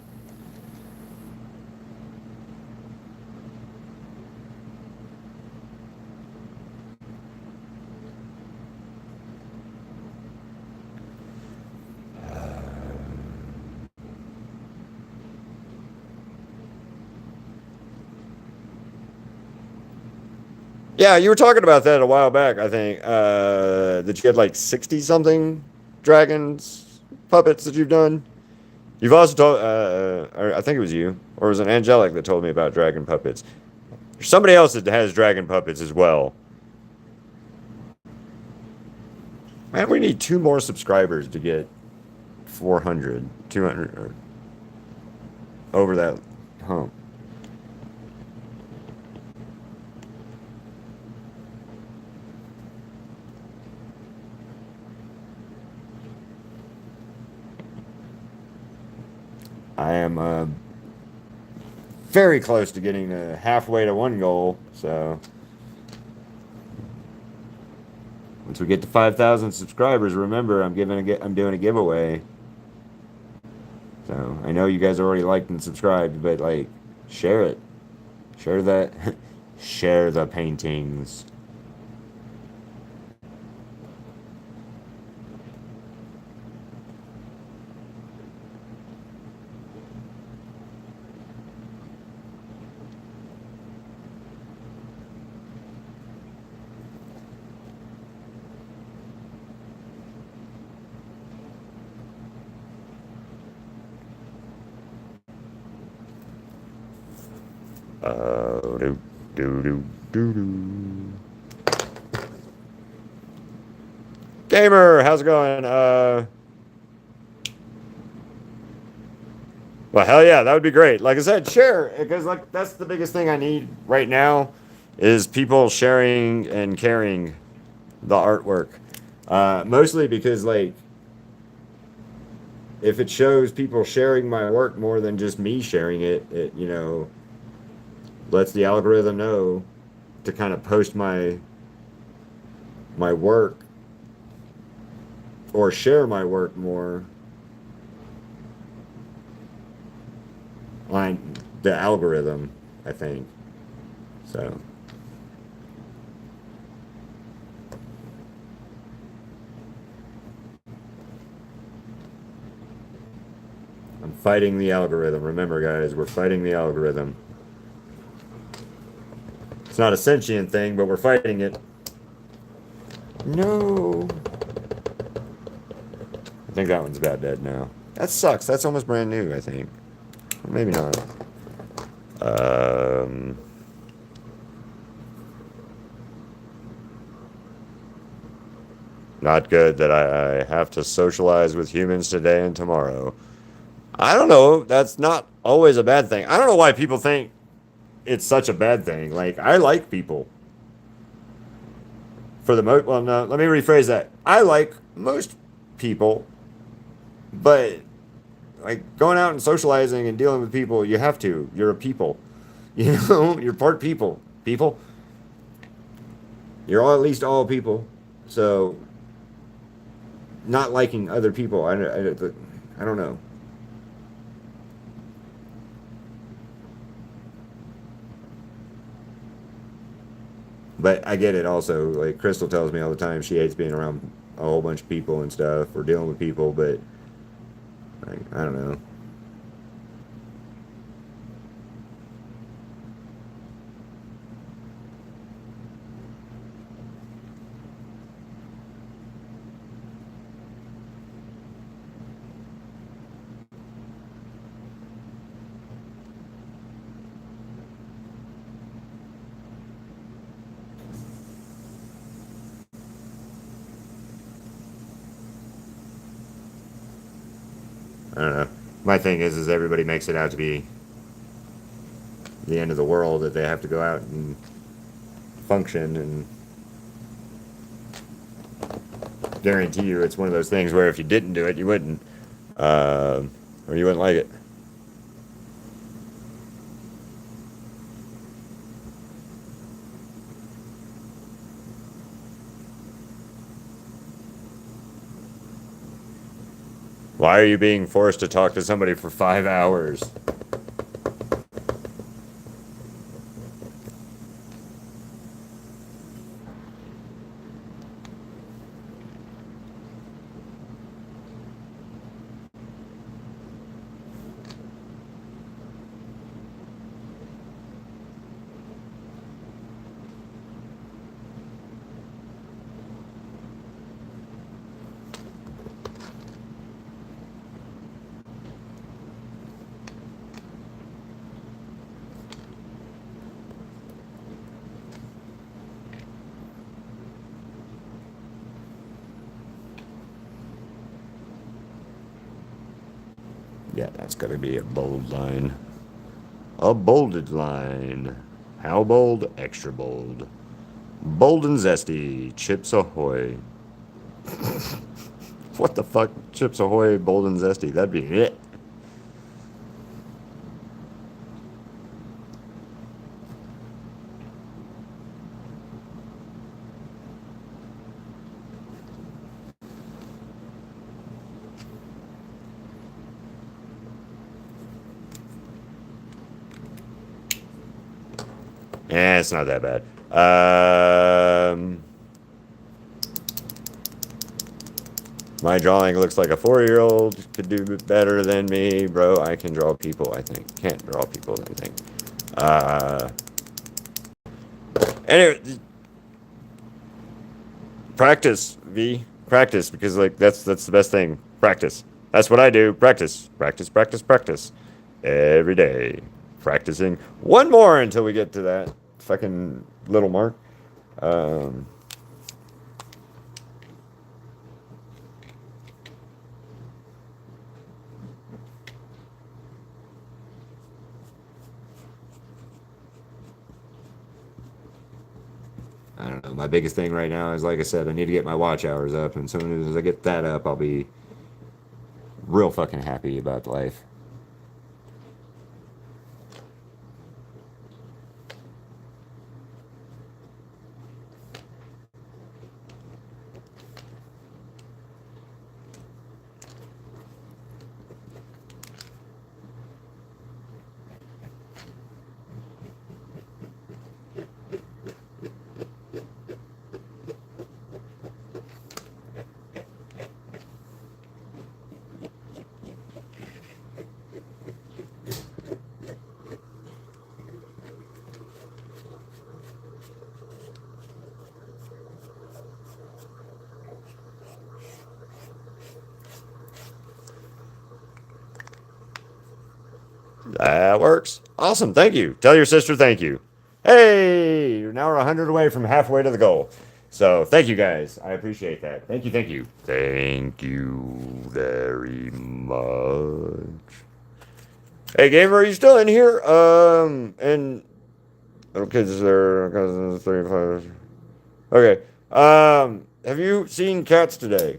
Yeah, you were talking about that a while back, I think. That you had like 60 something dragons puppets that you've done. You've also told, or I think it was you, or was it Angelic that told me about dragon puppets? There's somebody else that has dragon puppets as well. Man, we need 2 more subscribers to get 400, 200, or over that hump. I am very close to getting halfway to one goal. So once we get to 5,000 subscribers, remember I'm doing a giveaway. So I know you guys already liked and subscribed, but like share it, share that, share the paintings. Do, do, do, do, do. Gamer, how's it going? Well, hell yeah, that would be great. Like I said, share, because like that's the biggest thing I need right now is people sharing and carrying the artwork. Mostly because like if it shows people sharing my work more than just me sharing it, it lets the algorithm know to kind of post my work or share my work more on the algorithm, I think. So I'm fighting the algorithm. Remember, guys, we're fighting the algorithm. It's not a sentient thing, but we're fighting it. No. I think that one's about dead now. That sucks. That's almost brand new, I think. Or maybe not. Not good that I have to socialize with humans today and tomorrow. I don't know. That's not always a bad thing. I don't know why people think it's such a bad thing. Like, I like people. For the most, well, no, let me rephrase that. I like most people, but like going out and socializing and dealing with people, you have to. You're a people. You're part people. People. You're all at least all people. So, not liking other people, I don't know. But I get it also. Like Crystal tells me all the time, she hates being around a whole bunch of people and stuff or dealing with people. But I don't know. I don't know. My thing is everybody makes it out to be the end of the world that they have to go out and function and guarantee you it's one of those things where if you didn't do it, you wouldn't, uh, or you wouldn't like it. Why are you being forced to talk to somebody for 5 hours? Yeah, that's got to be a bold line. A bolded line. How bold? Extra bold. Bold and zesty. Chips Ahoy. What the fuck? Chips Ahoy, bold and zesty. That'd be it. Eh, it's not that bad. My drawing looks like a 4-year-old could do better than me, bro. I can draw people, I think. Can't draw people, I think. Anyway, practice, V. Practice, because like that's the best thing. Practice. That's what I do. Practice. Practice, practice, practice. Every day. practicing one more until we get to that fucking little mark. Um, I don't know. My biggest thing right now is, like I said, I need to get my watch hours up, and as soon as I get that up, I'll be real fucking happy about life. That works. Awesome. Thank you. Tell your sister thank you. Hey, now we're 100 away from halfway to the goal. So thank you guys. I appreciate that. Thank you. Thank you. Thank you very much. Hey, gamer, are you still in here? And okay, is there cousins 35? Okay. Have you seen cats today?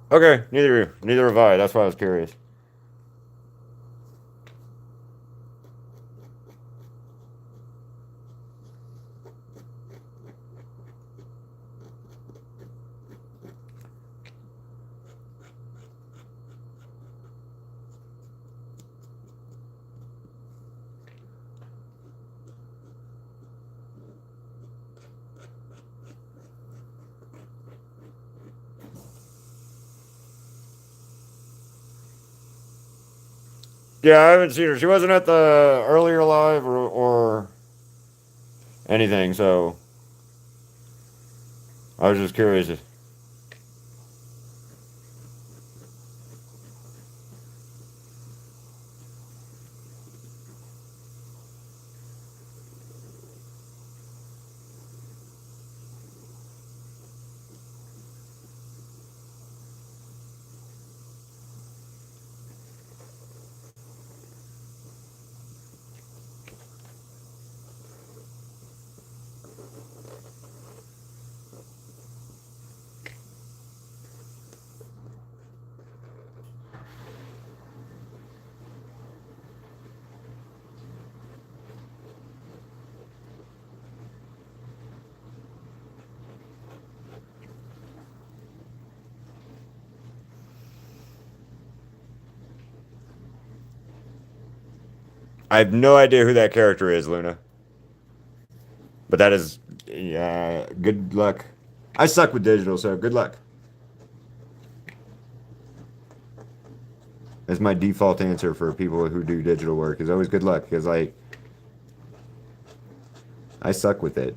Okay, neither have I. That's why I was curious. Yeah, I haven't seen her. She wasn't at the earlier live or anything, so I was just curious. I have no idea who that character is, Luna. But that is, yeah, good luck. I suck with digital, so good luck. That's my default answer for people who do digital work is always good luck because like I suck with it.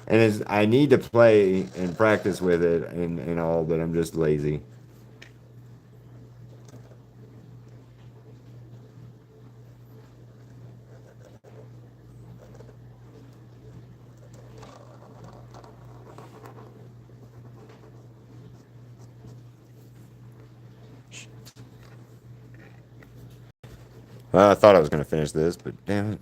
And I need to play and practice with it and all, but I'm just lazy. Well, I thought I was going to finish this, but damn it.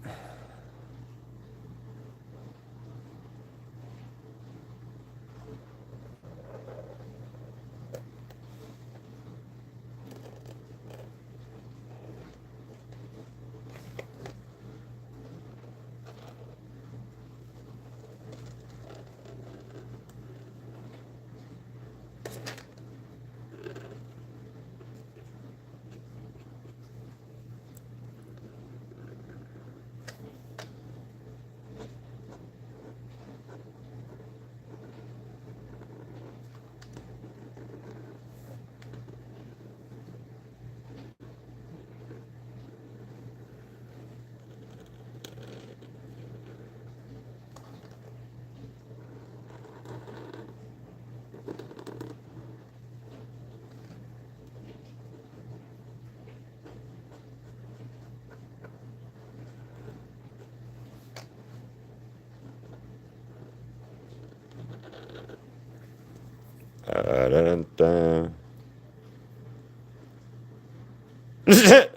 Dun, dun.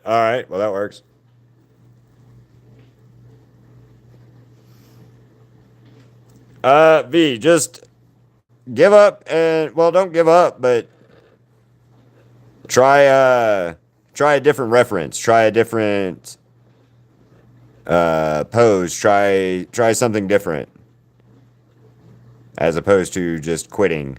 All right, well that works. V, just give up and well, don't give up, but try try a different reference, try a different pose, try something different as opposed to just quitting.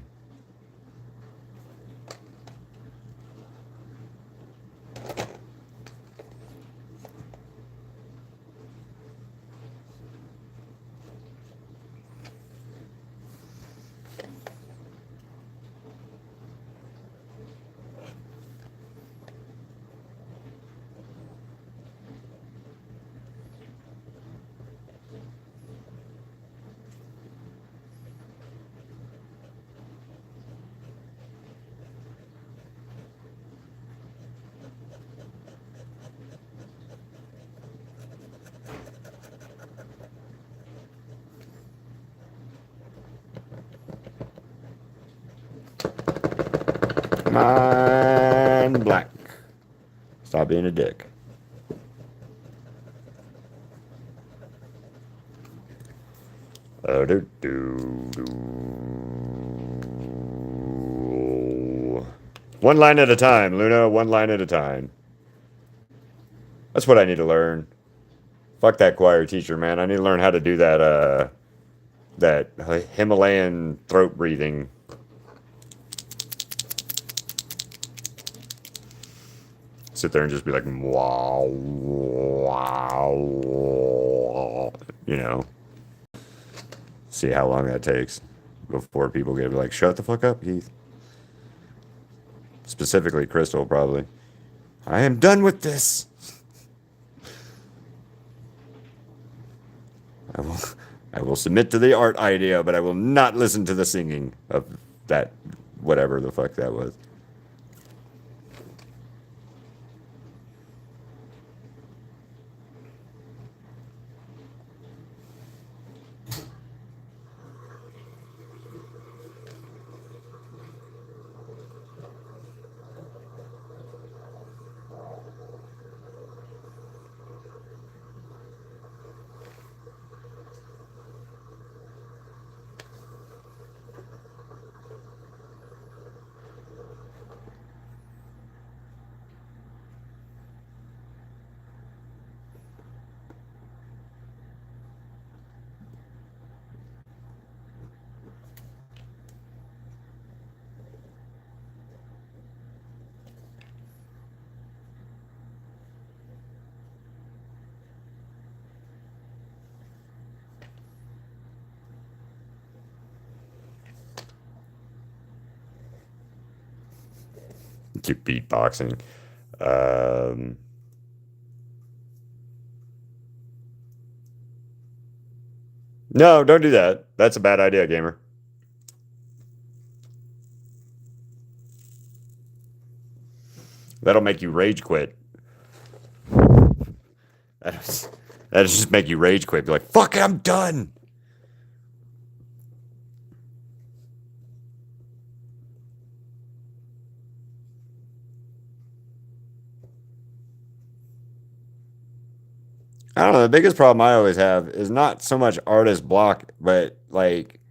Come on, Black. Stop being a dick. Do, do, do. One line at a time, Luna. One line at a time. That's what I need to learn. Fuck that choir teacher, man. I need to learn how to do that. That Himalayan throat breathing. Sit there and just be like, wow, wow, you know. See how long that takes before people get like, shut the fuck up, Keith. Specifically, Crystal, probably. I am done with this. I will, I will submit to the art idea, but I will not listen to the singing of that, whatever the fuck that was. Keep beatboxing. Um, no, don't do that. That's a bad idea, gamer. That'll make you rage quit. That'll just make you rage quit. Be like, fuck it, I'm done. I don't know. The biggest problem I always have is not so much artist block, but like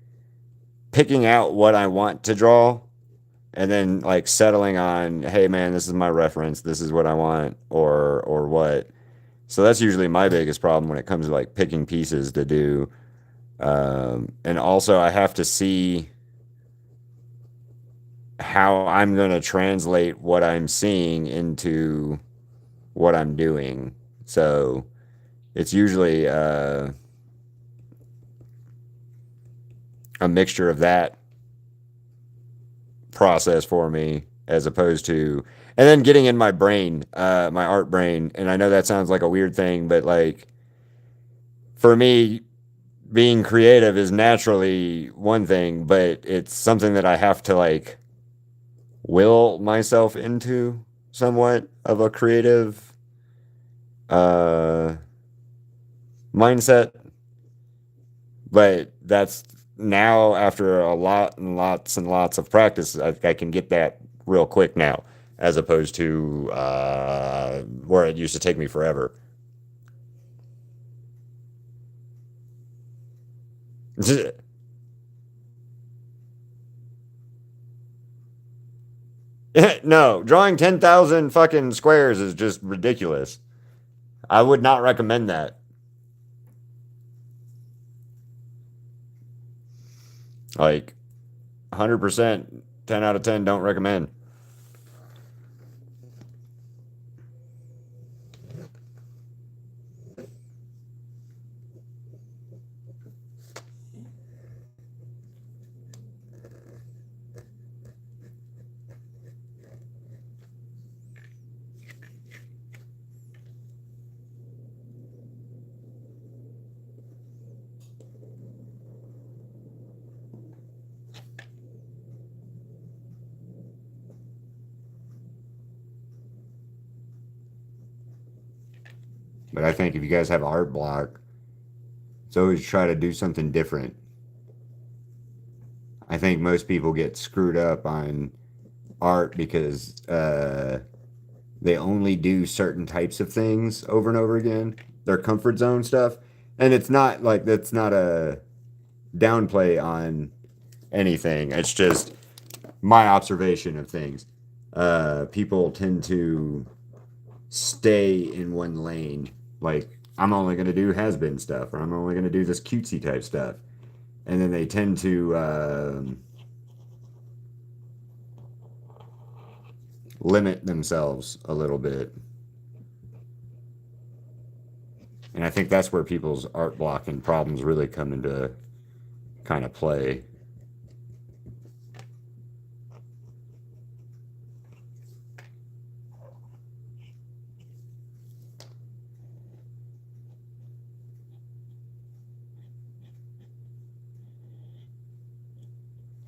picking out what I want to draw and then like settling on, hey man, this is my reference, this is what I want, or what. So that's usually my biggest problem when it comes to like picking pieces to do. And also I have to see how I'm going to translate what I'm seeing into what I'm doing. So it's usually a mixture of that process for me as opposed to and then getting in my brain, my art brain. And I know that sounds like a weird thing, but like for me, being creative is naturally one thing, but it's something that I have to like will myself into somewhat of a creative uh mindset. But that's now after a lot and lots and lots of practice, I can get that real quick now, as opposed to where it used to take me forever. No, drawing 10,000 fucking squares is just ridiculous. I would not recommend that. Like 100%, 10 out of 10 don't recommend. But I think if you guys have art block, it's always try to do something different. I think most people get screwed up on art because they only do certain types of things over and over again, their comfort zone stuff. And it's not like that's not a downplay on anything. It's just my observation of things. People tend to stay in one lane. Like, I'm only going to do has been stuff, or I'm only going to do this cutesy type stuff. And then they tend to limit themselves a little bit. And I think that's where people's art blocking problems really come into kind of play.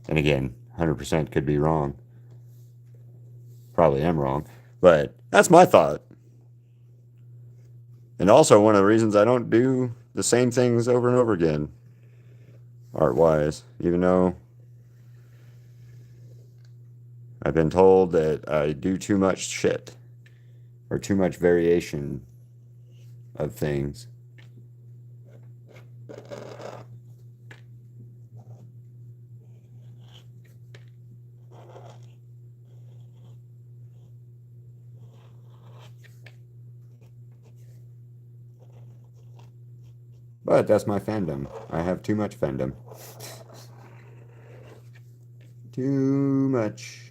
And again, 100% could be wrong. Probably am wrong. But that's my thought. And also one of the reasons I don't do the same things over and over again, art wise, even though I've been told that I do too much shit or too much variation of things. But that's my fandom. I have too much fandom. Too much.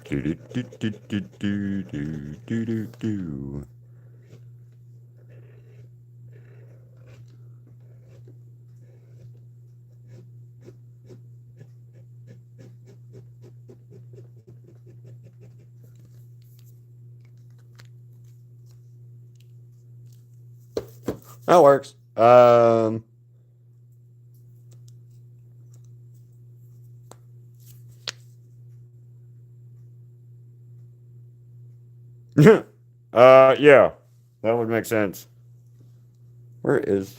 Do do do do do do do do do do. That works. Yeah, that would make sense. Where is?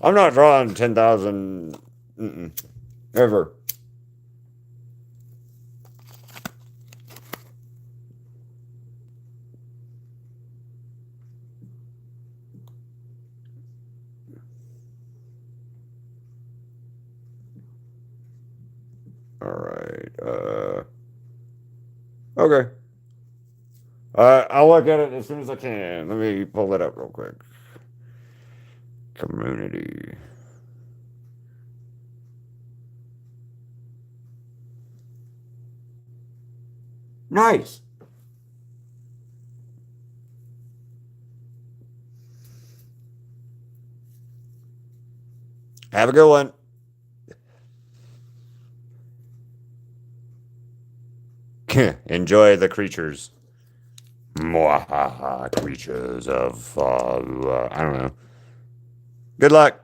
I'm not drawing 10,000 ever. All right. Okay. I'll look at it as soon as I can. Let me pull it up real quick. Community. Nice. Have a good one. Enjoy the creatures. Mwahaha, creatures of, I don't know. Good luck.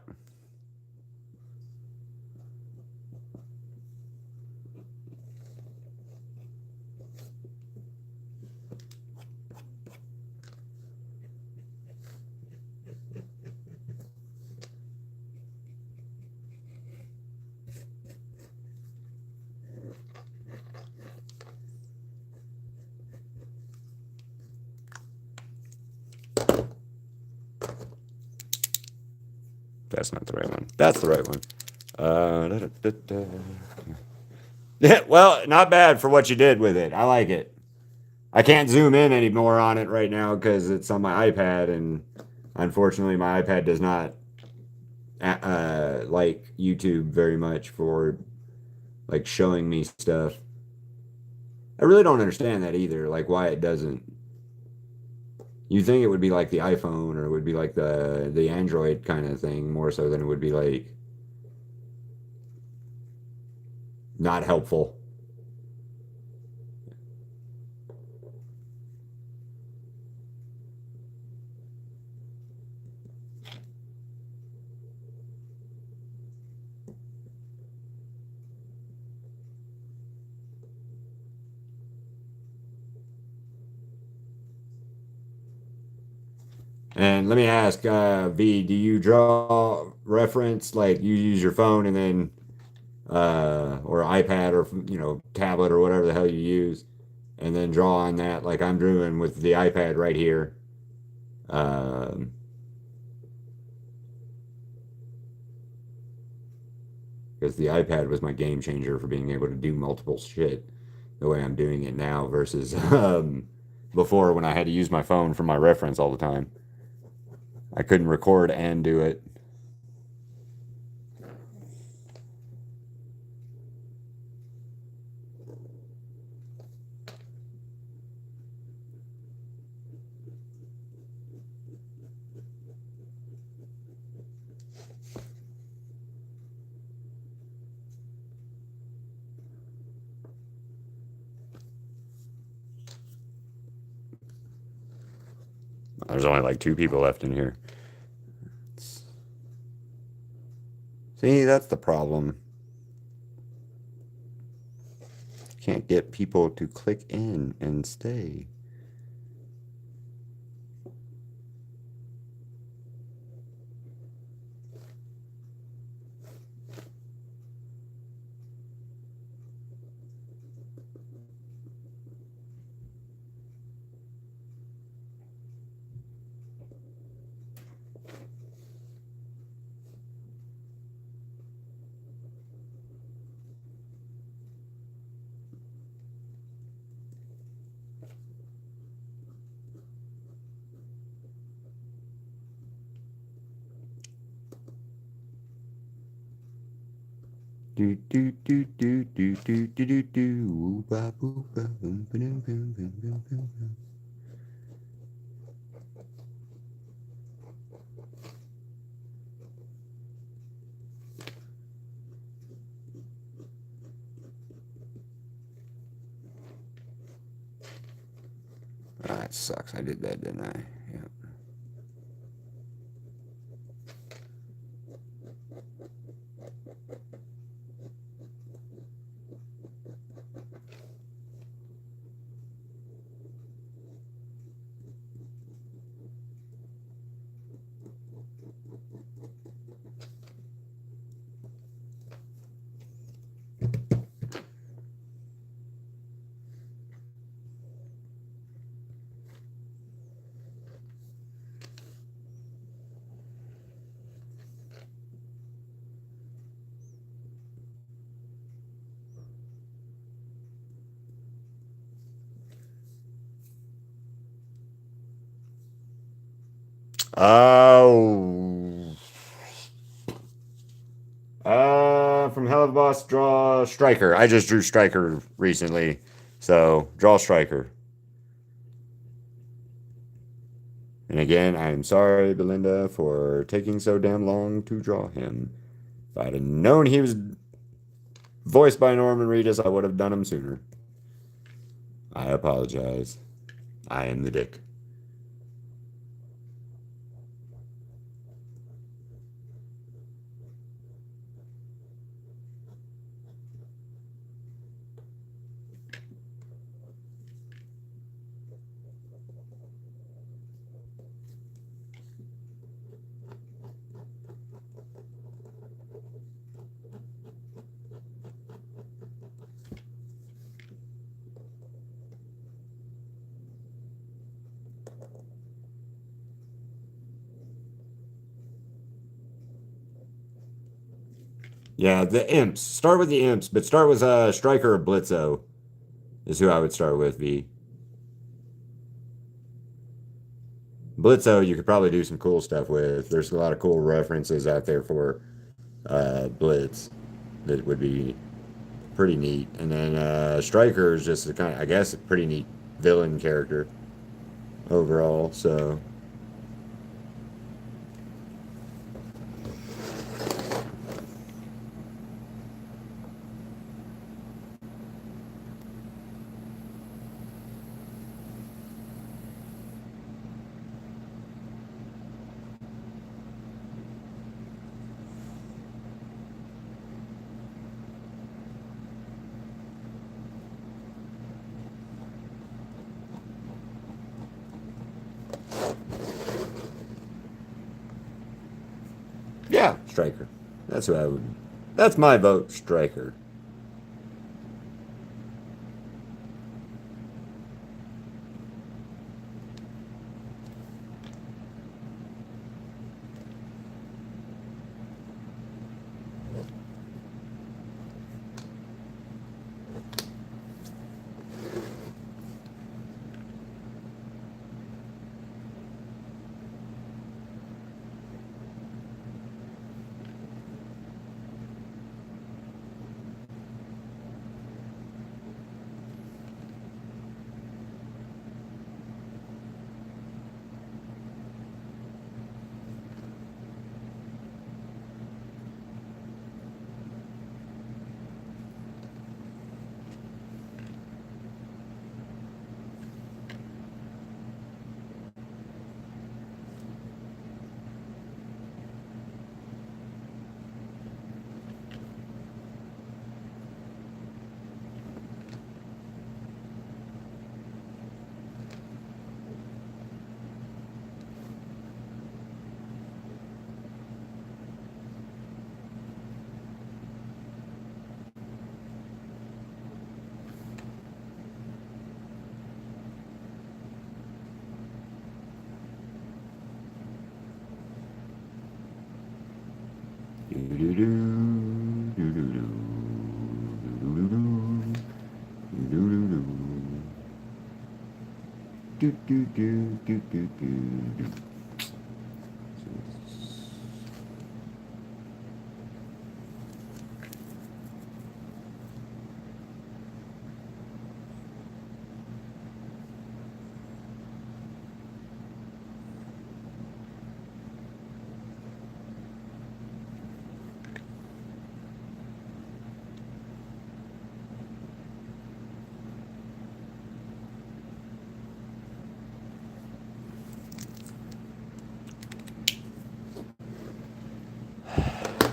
That's not the right one. That's the right one. Da, da, da, Yeah, well, not bad for what you did with it. I like it. I can't zoom in anymore on it right now because it's on my iPad, and unfortunately, my iPad does not like YouTube very much for like showing me stuff. I really don't understand that either, like why it doesn't. You'd think it would be like the iPhone or it would be like the Android kind of thing more so than it would be like not helpful. And let me ask, V, do you draw reference like you use your phone and then or iPad or tablet or whatever the hell you use, and then draw on that like I'm doing with the iPad right here. Um, because the iPad was my game changer for being able to do multiple shit the way I'm doing it now versus before when I had to use my phone for my reference all the time. I couldn't record and do it. There's only like two people left in here. See, that's the problem. Can't get people to click in and stay. Do do do do do do do do do. Ba boo ba boom ba boom boom boom boom boom. Ah, that sucks. I did that, didn't I? Yeah. Oh. From Hell of a Boss, draw Striker. I just drew Striker recently, so draw Striker. And again, I'm sorry, Belinda, for taking so damn long to draw him. If I'd have known he was voiced by Norman Reedus, I would have done him sooner. I apologize. I am the dick. Yeah, the imps. Start with the imps, but start with Striker or Blitzo is who I would start with, V. Blitzo, you could probably do some cool stuff with. There's a lot of cool references out there for Blitz that would be pretty neat. And then Striker is just a kind of, I guess, a pretty neat villain character overall. So yeah, Striker. That's who I would. That's my vote, Striker.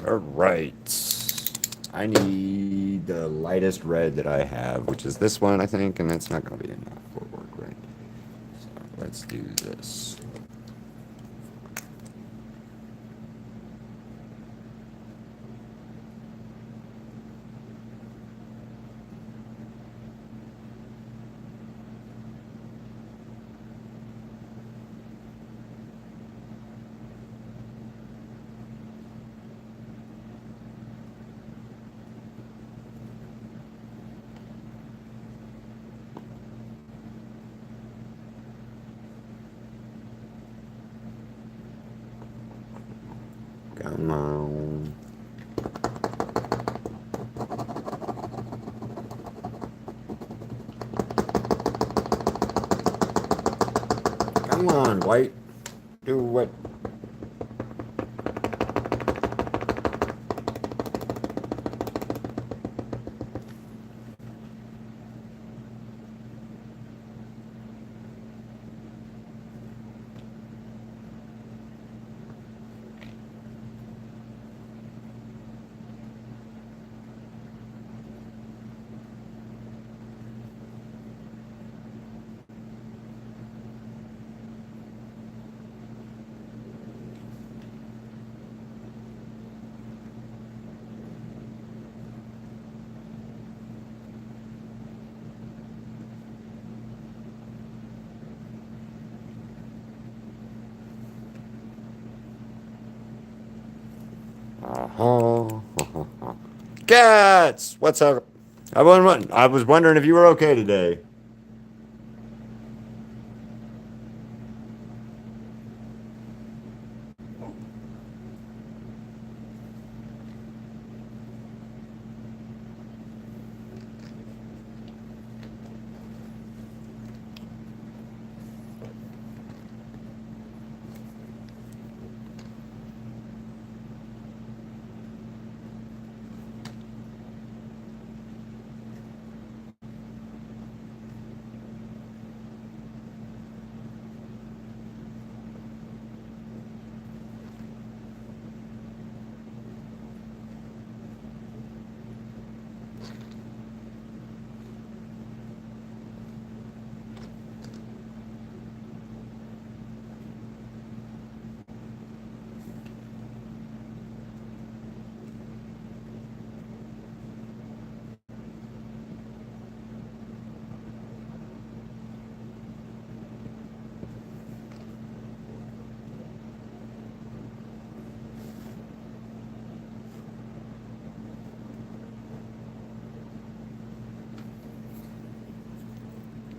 All right. I need the lightest red that I have, which is this one, I think, and that's not going to be enough for work, right? So let's do this. Come on. Come on, White. Do what? Uh-huh. Cats! What's up? I was wondering if you were okay today.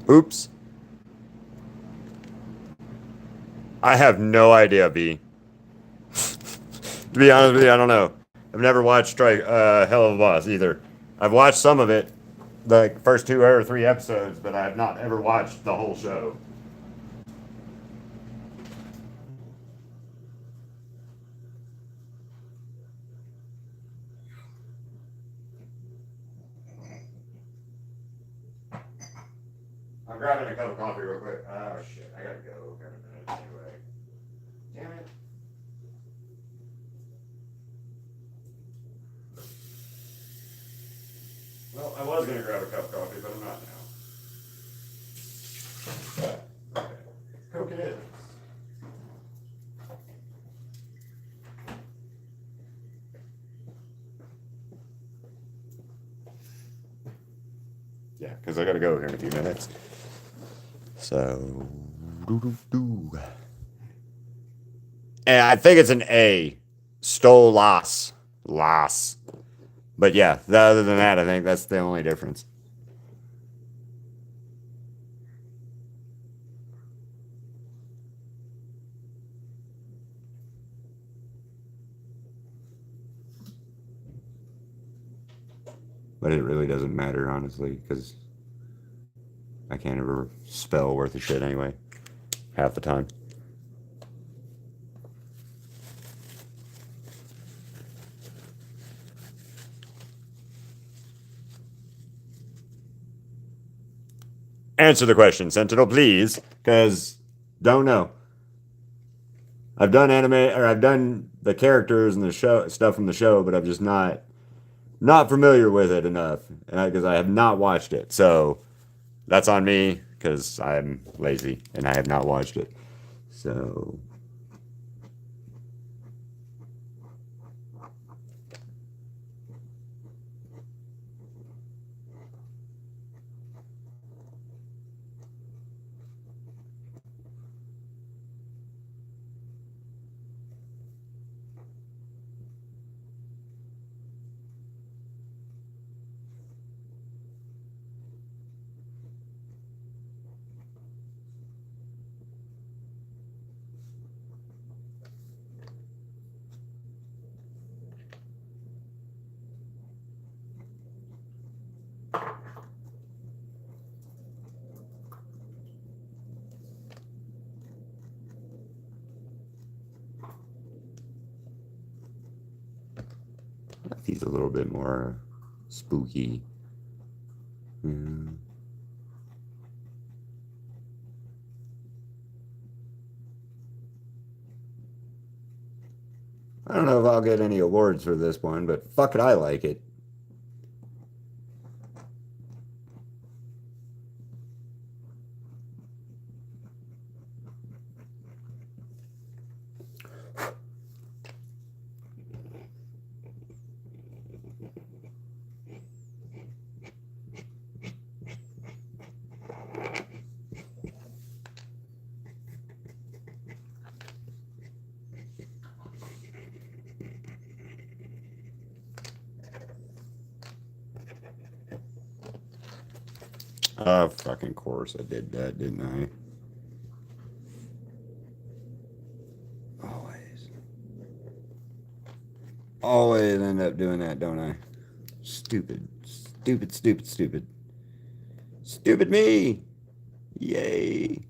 Oops. I have no idea, B. To be honest with you, I don't know. I've never watched Hell of a Boss either. I've watched some of it, like first two or three episodes, but I have not ever watched the whole show. I'm grabbing a cup of coffee real quick. Oh shit, I gotta go in a minute anyway. Damn it. Well, I was gonna grab a cup of coffee, but I'm not now. Okay. Coke it is. Yeah, because I gotta go here in a few minutes. So, doo-doo-doo. And I think it's an A. Stolas. Las. But yeah, other than that, I think that's the only difference. But it really doesn't matter, honestly, because I can't ever spell worth a shit anyway, half the time. Answer the question, Sentinel, please, because don't know. I've done anime, or I've done the characters and the show stuff from the show, but I'm just not familiar with it enough, because I have not watched it. So that's on me because I'm lazy and I have not watched it. So He's a little bit more spooky. Mm. I don't know if I'll get any awards for this one, but fuck it, I like it. Fucking course I did that, didn't I? Always. Always end up doing that, don't I? Stupid. Stupid, stupid, stupid. Stupid me! Yay!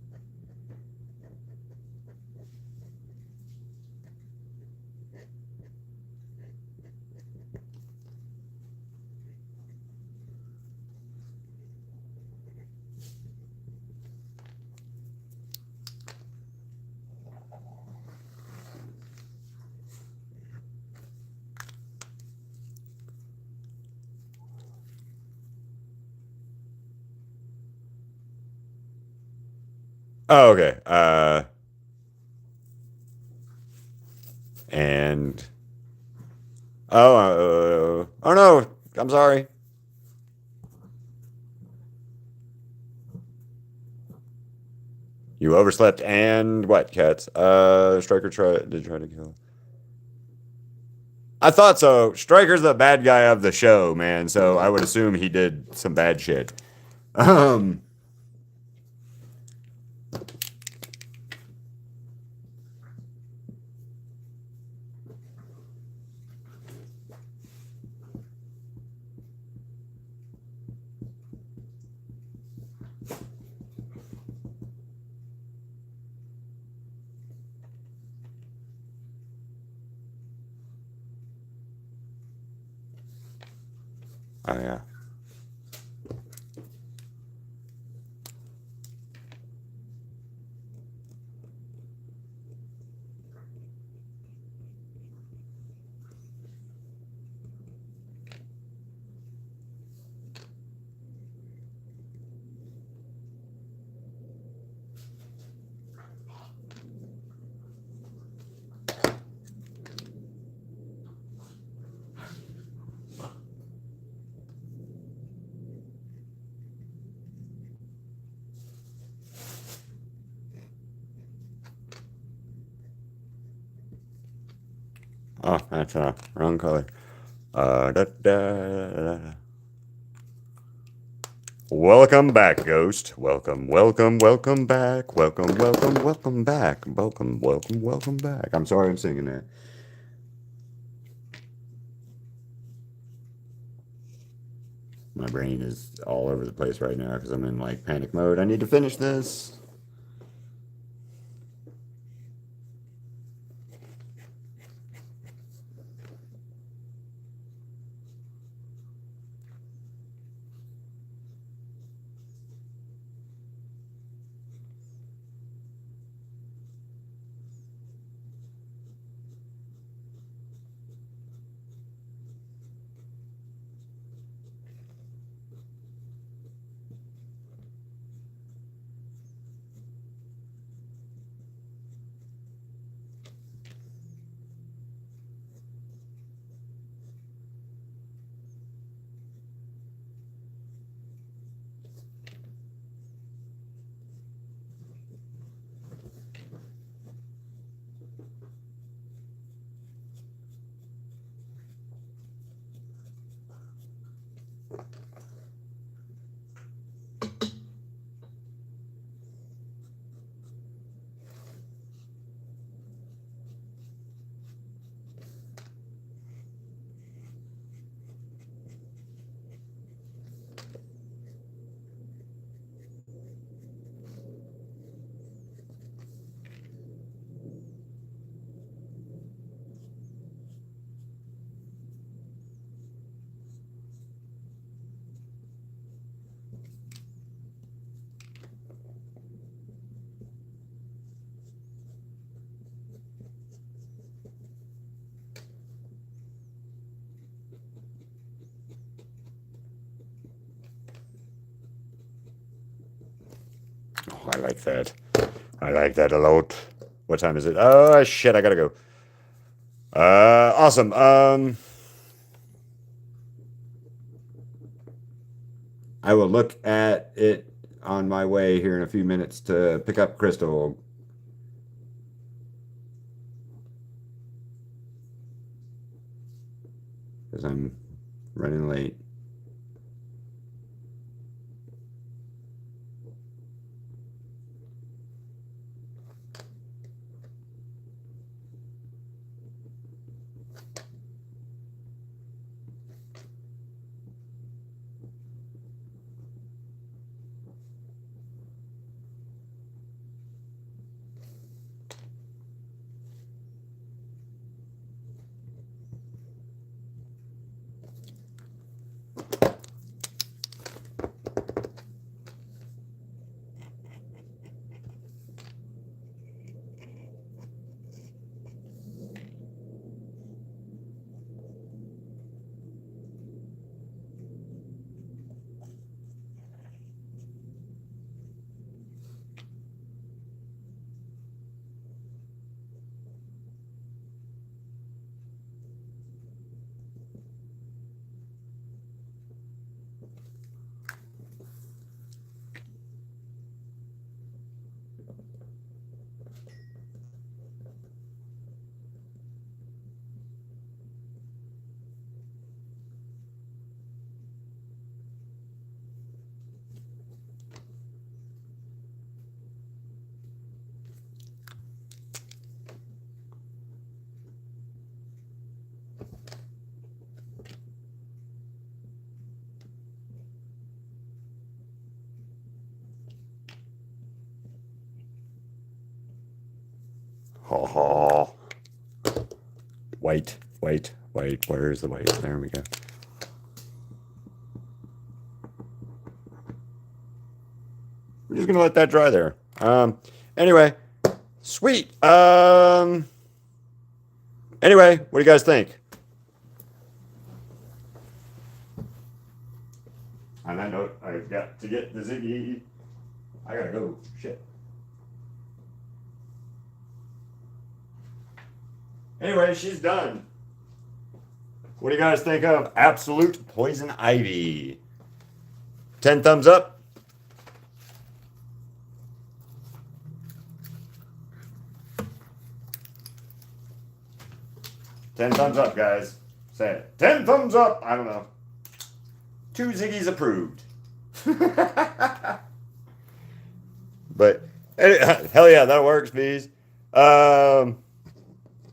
Oh, okay. And oh no, I'm sorry. You overslept and what, cats? Striker try to kill. I thought so. Striker's the bad guy of the show, man. So I would assume he did some bad shit. Um. Oh yeah. Oh, that's wrong color. Da. Welcome back, Ghost. Welcome, welcome, welcome back. Welcome, welcome, welcome back. Welcome, welcome, welcome back. I'm sorry I'm singing that. My brain is all over the place right now because I'm in like panic mode. I need to finish this. like that. I like that a lot. What time is it? Oh, shit, I gotta go. Awesome. I will look at it on my way here in a few minutes to pick up Crystal. Because I'm running late. Ha ha. Wait. Where's the white? There we go. We're just gonna let that dry there. Anyway, sweet. Anyway, what do you guys think? On that note, I've got to get the Ziggy. I gotta go. Shit. Anyway, she's done. What do you guys think of Absolute Poison Ivy? 10 thumbs up. 10 thumbs up, guys. Say it. 10 thumbs up. I don't know. 2 Ziggies approved. But hell yeah, that works, bees.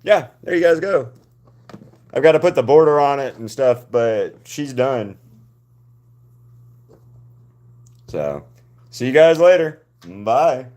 Yeah, there you guys go. I've got to put the border on it and stuff, but she's done. So, see you guys later. Bye.